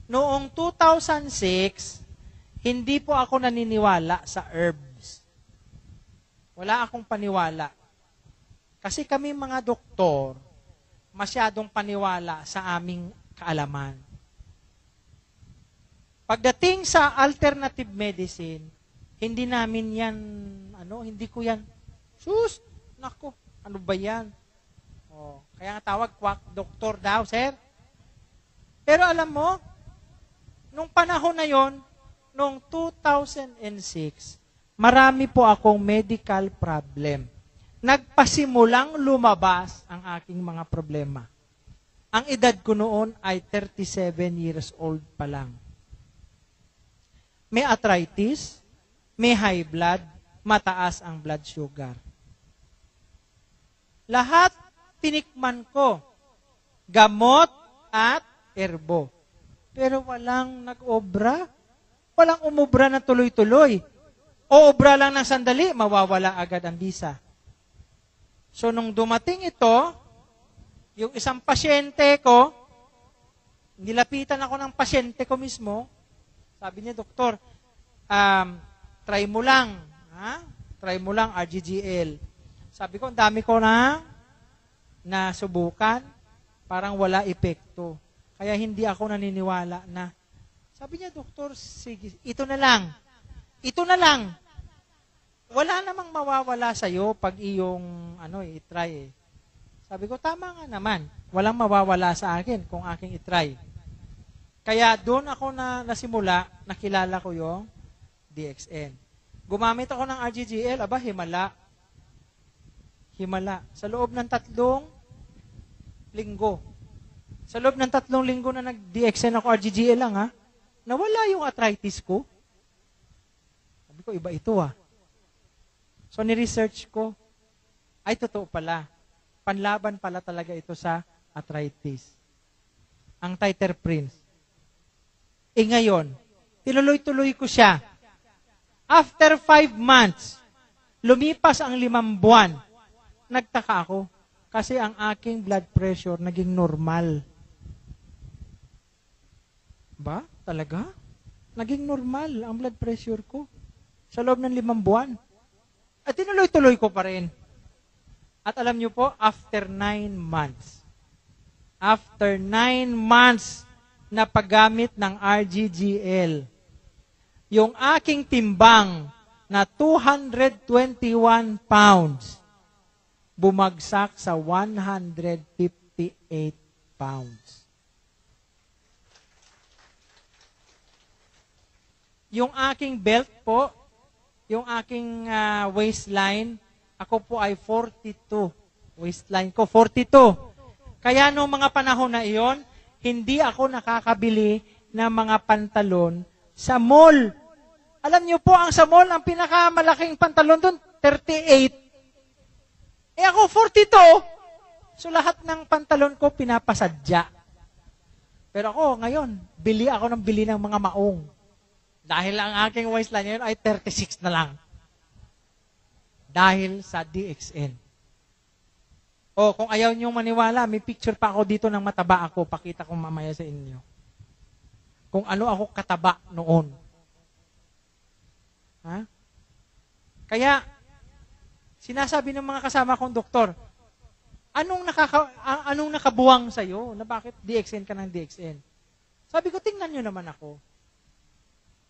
Noong 2006, hindi po ako naniniwala sa herbs. Wala akong paniwala. Kasi kami mga doktor, masyadong paniwala sa aming kaalaman. Pagdating sa alternative medicine, hindi namin yan, hindi ko yan, sus, nako, ano ba yan? Kaya nga tawag, quack doktor daw, sir. Pero alam mo, nung panahon na yon, noong 2006, marami po akong medical problem. Nagpasimulang lumabas ang aking mga problema. Ang edad ko noon ay 37 years old pa lang. May arthritis, may high blood, mataas ang blood sugar. Lahat tinikman ko. Gamot at erbo. Pero walang nag-obra. Walang umubra na tuloy-tuloy. O obra lang ng sandali, mawawala agad ang bisa. So, nung dumating ito, yung isang pasyente ko, nilapitan ako ng pasyente ko mismo, sabi niya, Doktor, try mo lang. Try mo lang RGGL. Sabi ko, ang dami ko na subukan, parang wala epekto. Kaya hindi ako naniniwala na, sabi niya, Doktor, sige, ito na lang. Ito na lang. Wala namang mawawala sa'yo pag iyong, i-try eh. Sabi ko, tama nga naman. Walang mawawala sa akin kung aking i-try. Kaya doon ako nasimula, nakilala ko yung DXN. Gumamit ako ng RGGL, himala. Sa loob ng 3 linggo. Sa loob ng 3 linggo na nag-DXN ako, RGGL lang nawala yung arthritis ko. Sabi ko, iba ito So, ni-research ko, ay totoo pala. Panlaban pala talaga ito sa arthritis. Ang titerpenes. Ngayon, tinuloy-tuloy ko siya. After 5 months, lumipas ang 5 buwan, nagtaka ako kasi ang aking blood pressure naging normal. Ba? Talaga? Naging normal ang blood pressure ko sa loob ng 5 buwan. At tinuloy-tuloy ko pa rin. At alam niyo po, after 9 months na paggamit ng RGGL, yung aking timbang na 221 pounds, bumagsak sa 158 pounds. Yung aking belt po, yung aking waistline, ako po ay 42. Waistline ko, 42. Kaya noong mga panahon na iyon, hindi ako nakakabili ng mga pantalon sa mall. Alam niyo po, ang sa mall, ang pinakamalaking pantalon doon, 38. Ako, 42. So, lahat ng pantalon ko, pinapasadya. Pero ako, ngayon, bili ako ng mga maong. Dahil ang aking waistline ngayon ay 36 na lang. Dahil sa DXN. Kung ayaw niyong maniwala, may picture pa ako dito ng mataba ako. Pakita ko mamaya sa inyo. Kung ano ako kataba noon. Kaya, sinasabi ng mga kasama kong doktor, anong nakabuwang sa'yo? Na bakit DXN ka ng DXN? Sabi ko, tingnan nyo naman ako.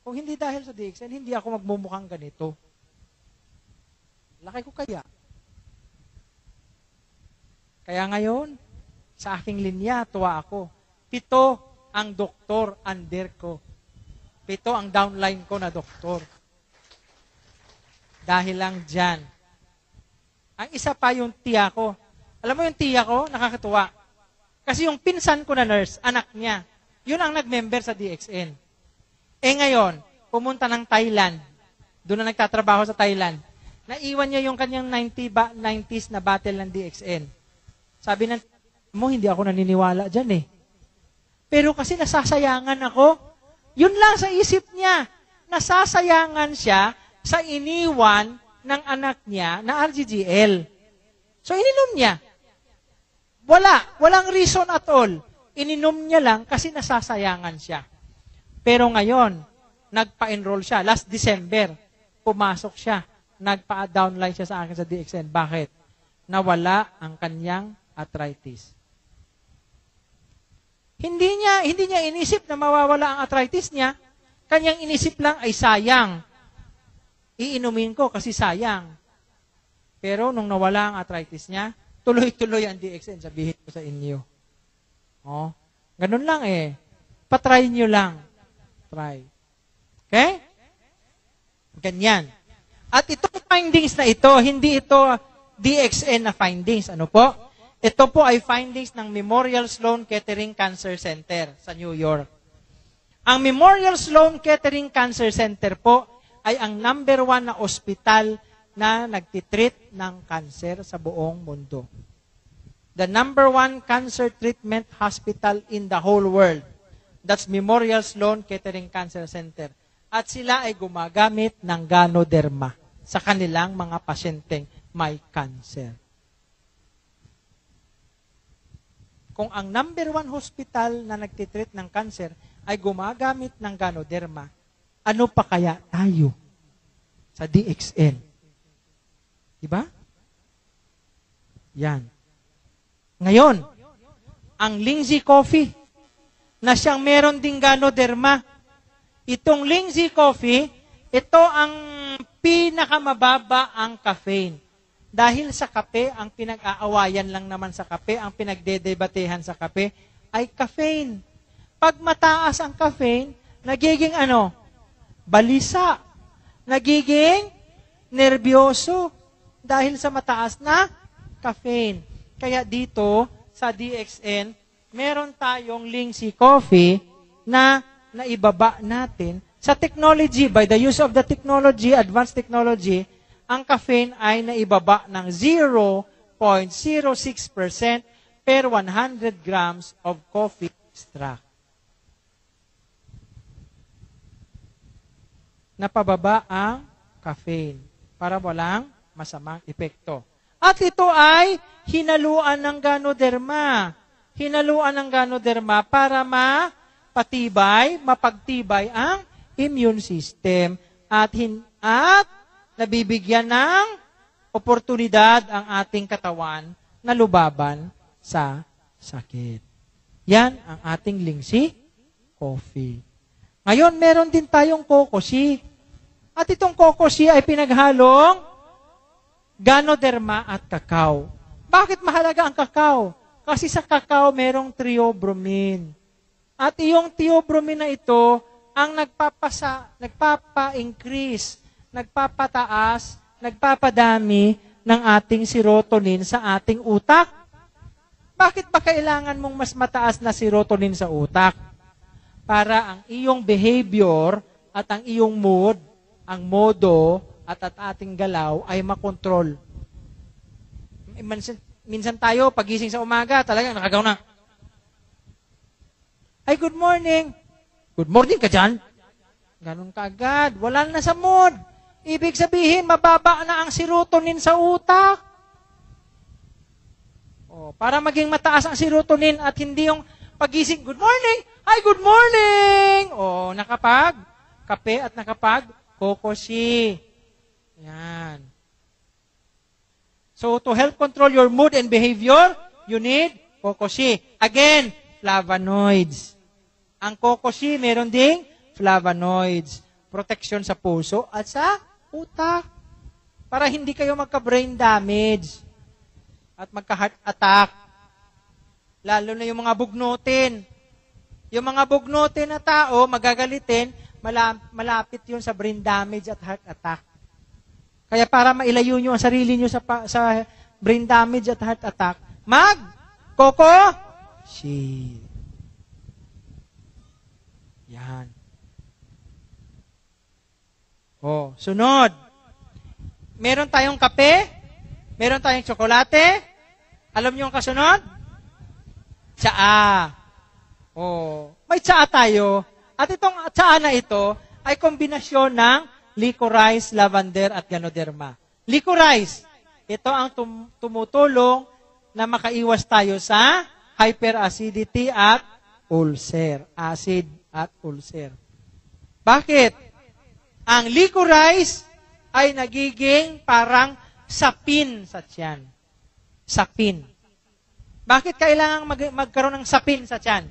Kung hindi dahil sa DXN, hindi ako magmumukhang ganito. Laki ko kaya. Kaya ngayon, sa aking linya, tuwa ako. 7 ang doktor under ko. 7 ang downline ko na doktor. Dahil lang dyan. Ang isa pa yung tiya ko. Alam mo yung tiya ko, nakakatuwa. Kasi yung pinsan ko na nurse, anak niya, yun ang nag-member sa DXN. Ngayon, pumunta ng Thailand. Doon na nagtatrabaho sa Thailand. Naiwan niya yung kanyang 90s na battle ng DXN. Sabi mo, hindi ako naniniwala dyan eh. Pero kasi nasasayangan ako. Yun lang sa isip niya. Nasasayangan siya sa iniwan ng anak niya na RGGL. So, ininom niya. Walang reason at all. Ininom niya lang kasi nasasayangan siya. Pero ngayon, nagpa-enroll siya. Last December, pumasok siya. Nagpa-downline siya sa akin sa DXN. Bakit? Nawala ang kanyang arthritis. Hindi niya inisip na mawawala ang arthritis niya. Kanyang inisip lang ay sayang. Iinumin ko kasi sayang. Pero nung nawala ang arthritis niya, tuloy-tuloy ang DXN, sabihin ko sa inyo. Oh, ganun lang eh. Patry nyo lang. Try. Okay? Ganyan. At itong findings na ito, hindi ito DXN na findings. Ano po? Ito po ay findings ng Memorial Sloan Kettering Cancer Center sa New York. Ang Memorial Sloan Kettering Cancer Center po ay ang number 1 na ospital na nagtitreat ng cancer sa buong mundo. The number 1 cancer treatment hospital in the whole world. That's Memorial Sloan Kettering Cancer Center. At sila ay gumagamit ng Ganoderma sa kanilang mga pasyenteng may cancer. Kung ang number 1 hospital na nagtitreat ng cancer ay gumagamit ng Ganoderma, ano pa kaya tayo sa DXN? Diba? Yan. Ngayon, ang Lindsay Coffee, na siyang meron ding Ganoderma. Itong Lindsay Coffee, ito ang pinakamababa ang caffeine. Dahil sa kape, ang pinag-aawayan lang naman sa kape, ang pinagdedebatehan sa kape, ay caffeine. Pag mataas ang caffeine, nagiging ano? Balisa. Nagiging nerbyoso. Dahil sa mataas na caffeine. Kaya dito, sa DXN, meron tayong Lindsay Coffee na naibaba natin sa technology. By the use of the technology, advanced technology, ang caffeine ay naibaba ng 0.06% per 100 grams of coffee extract. Napababa ang caffeine para walang masamang epekto. At ito ay hinaluan ng Ganoderma. Hinaluan ng Ganoderma para mapagtibay ang immune system at nabibigyan ng oportunidad ang ating katawan na lubaban sa sakit. Yan ang ating Lindsay Coffee. Ngayon, meron din tayong Kokoshi. At itong Kokoshi ay pinaghalong Ganoderma at kakao. Bakit mahalaga ang kakao? Kasi sa kakao merong theobromine. At iyong theobromine na ito ang nagpapa-increase, nagpapataas, nagpapadami ng ating serotonin sa ating utak. Bakit ba kailangan mong mas mataas na serotonin sa utak? Para ang iyong behavior at ang iyong mood, ang modo at ating galaw ay makontrol. Minsan tayo, pagising sa umaga, talagang nakagaw na. Ay, good morning. Good morning ka dyan? Ganon ka agad. Wala na sa mood. Ibig sabihin, mababa na ang serotonin sa utak. Para maging mataas ang serotonin at hindi yung pagising, good morning. Hi, good morning. Nakapag kape at nakapag Kokoshi. Yan. So, to help control your mood and behavior, you need Kokoshi. Again, flavonoids. Ang Kokoshi, meron ding flavonoids. Protection sa puso at sa utak. Para hindi kayo magka-brain damage at magka-heart attack. Lalo na yung mga bugnutin. Yung mga bugnutin na tao, magagalitin, malapit yun sa brain damage at heart attack. Kaya para mailayo nyo ang sarili nyo sa brain damage at heart attack, Coco Shield. Yan. Sunod. Meron tayong kape, meron tayong tsokolate. Alam niyo ang kasunod? Tsaa. May tsaa tayo. At itong tsaa na ito ay kombinasyon ng licorice, lavender, at ganoderma. Licorice, ito ang tumutulong na makaiwas tayo sa hyperacidity at ulcer. Acid at ulcer. Bakit? Ang licorice ay nagiging parang sapin sa tiyan. Sapin. Bakit kailangan magkaroon ng sapin sa tiyan?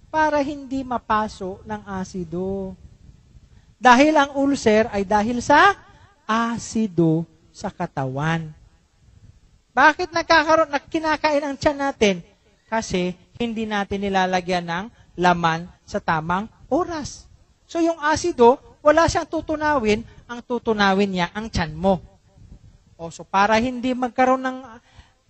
Para hindi mapaso ng asido. Dahil ang ulcer ay dahil sa asido sa katawan. Bakit kinakain ang tiyan natin? Kasi hindi natin nilalagyan ng laman sa tamang oras. So yung asido, wala siyang tutunawin, ang tutunawin niya ang tiyan mo. So para hindi magkaroon ng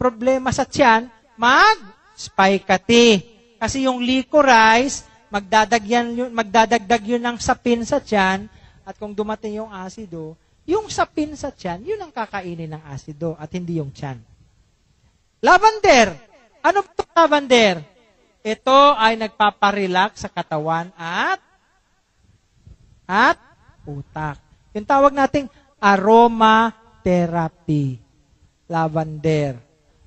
problema sa tiyan, mag-spikati. Kasi yung licorice, magdadagdag yun ng sapin sa tiyan, at kung dumating yung asido, yung sapin sa tiyan, yun ang kakainin ng asido, at hindi yung tiyan. Lavender. Ano ba itong lavender? Ito ay nagpaparelax sa katawan at utak. Yung tawag nating aromatherapy. Lavender.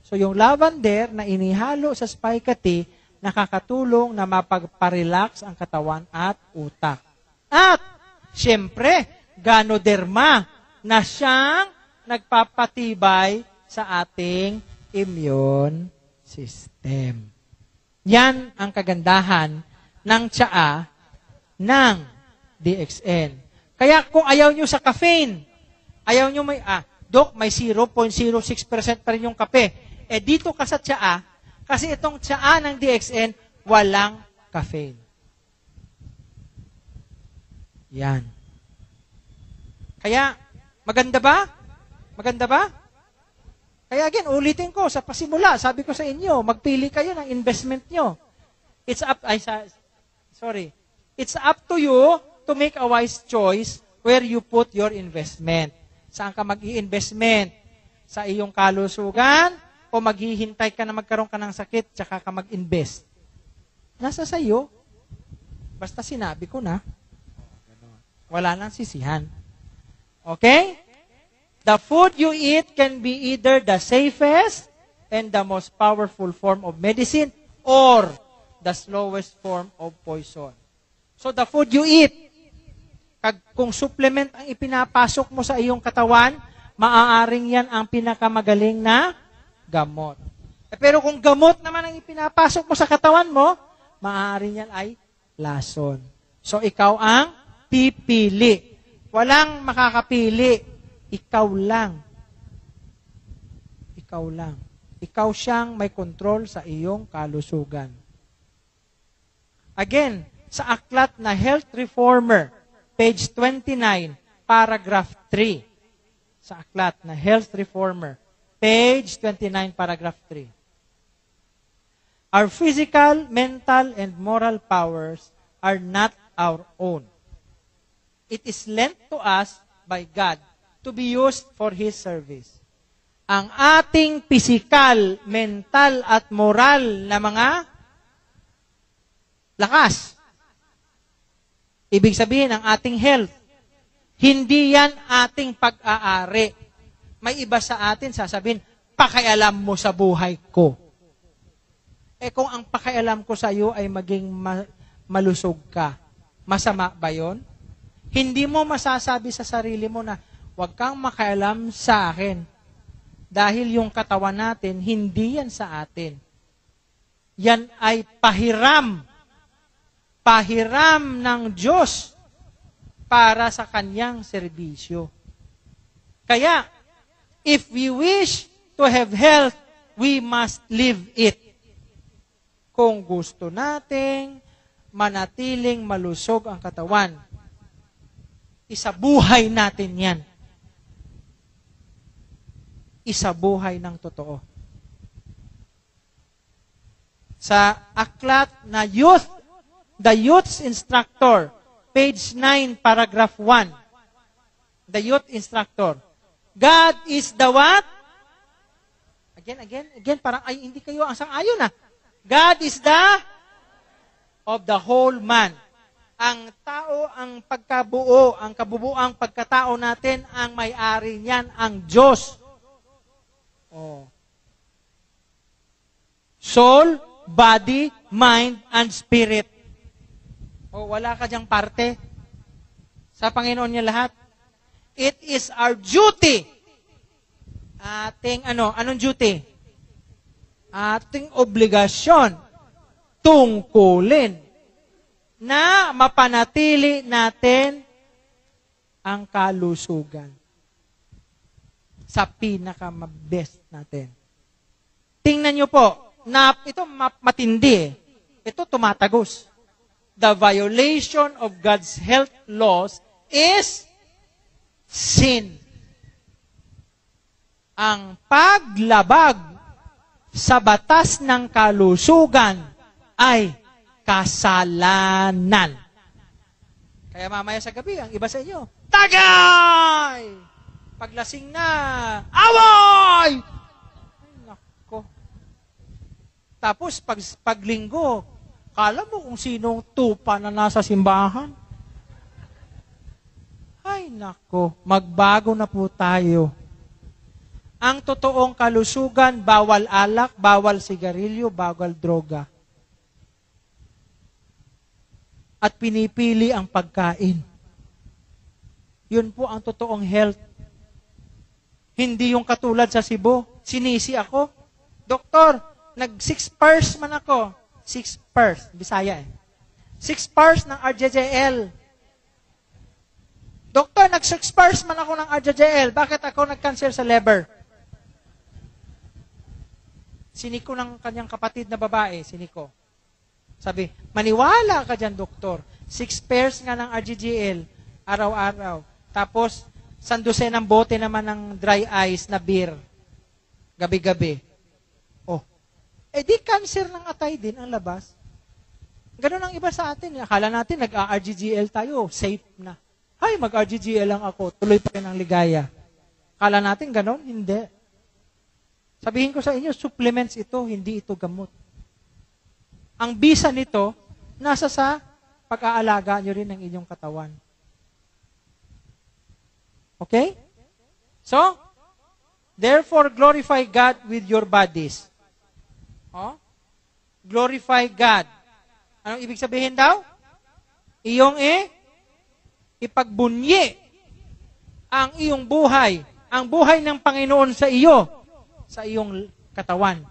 So yung lavender na inihalo sa spikati, nakakatulong na mapagparelax ang katawan at utak. At, syempre, ganoderma na siyang nagpapatibay sa ating immune system. Yan ang kagandahan ng tsaa ng DXN. Kaya kung ayaw nyo sa caffeine, ayaw nyo Dok, may 0.06% pa rin yung kape. Dito ka sa tsaa, kasi itong tsaa ng DXN, walang caffeine. Yan. Kaya, maganda ba? Maganda ba? Kaya again, ulitin ko, sa pasimula, sabi ko sa inyo, magpili kayo ng investment nyo. It's up to you to make a wise choice where you put your investment. Saan ka mag-i-investment? Sa iyong kalusugan o maghihintay ka na magkaroon ka ng sakit tsaka ka mag-invest? Nasa sayo. Basta sinabi ko na. Wala nang sisihan. Okay? The food you eat can be either the safest and the most powerful form of medicine or the slowest form of poison. So the food you eat, kung supplement ang ipinapasok mo sa iyong katawan, maaaring yan ang pinakamagaling na gamot. Pero kung gamot naman ang ipinapasok mo sa katawan mo, maaaring yan ay lason. So ikaw ang pipili. Walang makakapili. Ikaw lang. Ikaw lang. Ikaw siyang may control sa iyong kalusugan. Again, sa aklat na Health Reformer, page 29, paragraph 3. Sa aklat na Health Reformer, page 29, paragraph 3. Our physical, mental, and moral powers are not our own. It is lent to us by God to be used for His service. Ang ating pisikal, mental, at moral na mga lakas. Ibig sabihin, ang ating health, hindi yan ating pag-aari. May iba sa atin sasabihin, pakialam mo sa buhay ko. Kung ang pakialam ko sa iyo ay maging malusog ka, masama ba yon? Hindi mo masasabi sa sarili mo na, huwag kang makialam sa akin. Dahil yung katawan natin, hindi yan sa atin. Yan ay pahiram. Pahiram ng Diyos para sa kanyang serbisyo. Kaya, if we wish to have health, we must live it. Kung gusto nating manatiling malusog ang katawan, isabuhay natin yan. isabuhay ng totoo. Sa aklat na The Youth's Instructor, page 9, paragraph 1. The Youth Instructor. God is the what? Again, parang ay hindi kayo ang sang-ayon na. God is the of the whole man. Ang tao, ang pagkabuo, ang kabubuang pagkatao natin, ang may-ari niyan, ang Diyos. Oh. Soul, body, mind, and spirit. O, wala ka diyang parte. Sa Panginoon niya lahat. It is our duty. Anong duty? Ating obligasyon. Tungkulin. Na mapanatili natin ang kalusugan. Sa pinaka-best natin. Tingnan nyo po, ito matindi. Ito tumatagos. The violation of God's health laws is sin. Ang paglabag sa batas ng kalusugan ay kasalanan. Kaya mamaya sa gabi, ang iba sa inyo, tagay! Paglasing na, away! Ay, nako. Tapos, paglinggo, kala mo kung sinong tupa na nasa simbahan? Ay, nako. Magbago na po tayo. Ang totoong kalusugan, bawal alak, bawal sigarilyo, bawal droga. At pinipili ang pagkain. Yun po ang totoong health. Hindi yung katulad sa Cebu. Sinisi ako. Doktor, nag-6 pairs man ako. 6 pairs. Bisaya 6 pairs ng RJJL. Doktor, nag-6 pairs man ako ng RJJL. Bakit ako nag-cancer sa liver? Siniko ng kanyang kapatid na babae. Siniko. Sabi, maniwala ka dyan, doktor. 6 pairs nga ng RGGL, araw-araw. Tapos, sanduse ng bote naman ng dry ice na beer. Gabi-gabi. Oh. Di cancer ng atay din ang labas. Ganun ang iba sa atin. Akala natin, nag-RGGL tayo, safe na. Ay, mag-RGGL lang ako, tuloy pa rin ang ligaya. Akala natin ganun? Hindi. Sabihin ko sa inyo, supplements ito, hindi ito gamot. Ang bisa nito, nasa sa pag-aalaga nyo rin ng inyong katawan. Okay? So, therefore, glorify God with your bodies. Oh? Glorify God. Anong ibig sabihin daw? Iyong ipagbunyi ang iyong buhay, ang buhay ng Panginoon sa iyo, sa iyong katawan.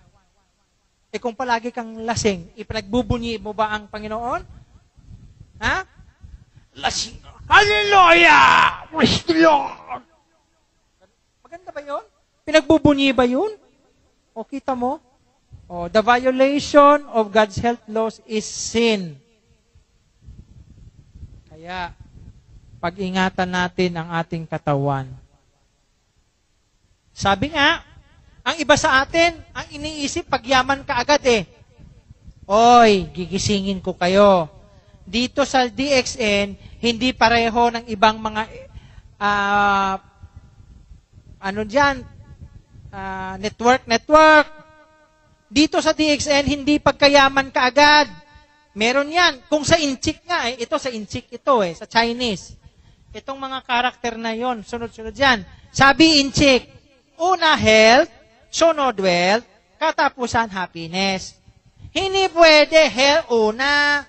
Kung palagi kang lasing, ipinagbubunyi mo ba ang Panginoon? Ha? Lasing. Hallelujah! Praise the Lord! Maganda ba yun? Pinagbubunyi ba yun? O kita mo? The violation of God's health laws is sin. Kaya, pag-ingatan natin ang ating katawan. Sabi nga, ang iba sa atin, ang iniisip, pagyaman ka agad Oy, gigisingin ko kayo. Dito sa DXN, hindi pareho ng ibang mga, network. Dito sa DXN, hindi pagkayaman ka agad. Meron yan. Kung sa Inchik nga, ito sa Inchik ito sa Chinese. Itong mga karakter na yon, sunod-sunod yan. Sabi Inchik, una health, sunod wealth, katapusan happiness. Hindi pwede health una.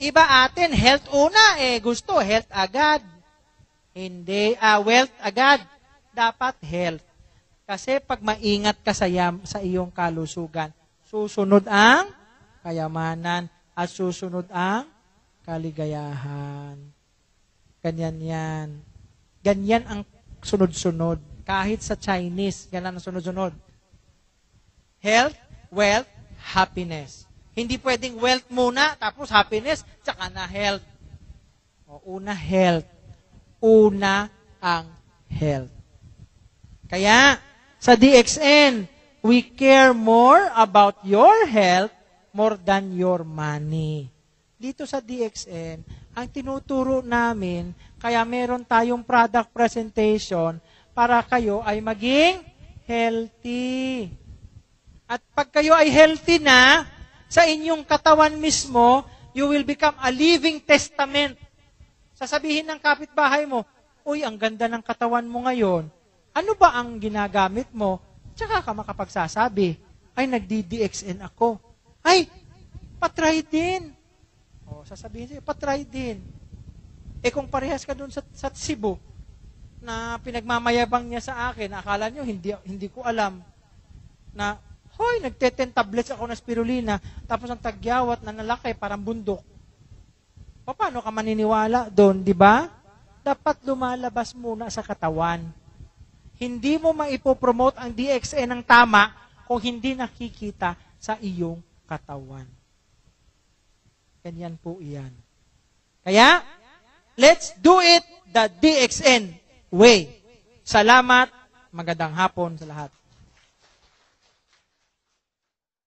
Iba atin, health una, gusto health agad. Hindi, wealth agad. Dapat health. Kasi pag maingat ka sa iyong kalusugan, susunod ang kayamanan at susunod ang kaligayahan. Ganyan yan. Ganyan ang sunod-sunod. Kahit sa Chinese, ganyan ang sunod-sunod. Health, wealth, happiness. Hindi pwedeng wealth muna, tapos happiness, tsaka na health. Una health. Una ang health. Kaya, Sa DXN, we care more about your health more than your money. Dito sa DXN, ang tinuturo namin, kaya meron tayong product presentation para kayo ay maging healthy. At pag kayo ay healthy na, sa inyong katawan mismo, you will become a living testament. Sasabihin ng kapitbahay mo, uy, ang ganda ng katawan mo ngayon. Ano ba ang ginagamit mo? Tsaka ka makapagsasabi, ay, nagdi-DXN ako. Ay, patry din. O, sasabihin sa'yo, patry din. Eh kung parehas ka dun sa Cebu, na pinagmamayabang niya sa akin, akala nyo, hindi ko alam, na, hoy, nagte-10 tablets ako na spirulina, tapos ang tagyawat na nalaki, parang bundok. Paano ka maniniwala doon, di ba? Dapat lumalabas muna sa katawan. Hindi mo maipopromote ang DXN ng tama kung hindi nakikita sa iyong katawan. Ganyan po iyan. Kaya, let's do it the DXN way. Salamat, magandang hapon sa lahat.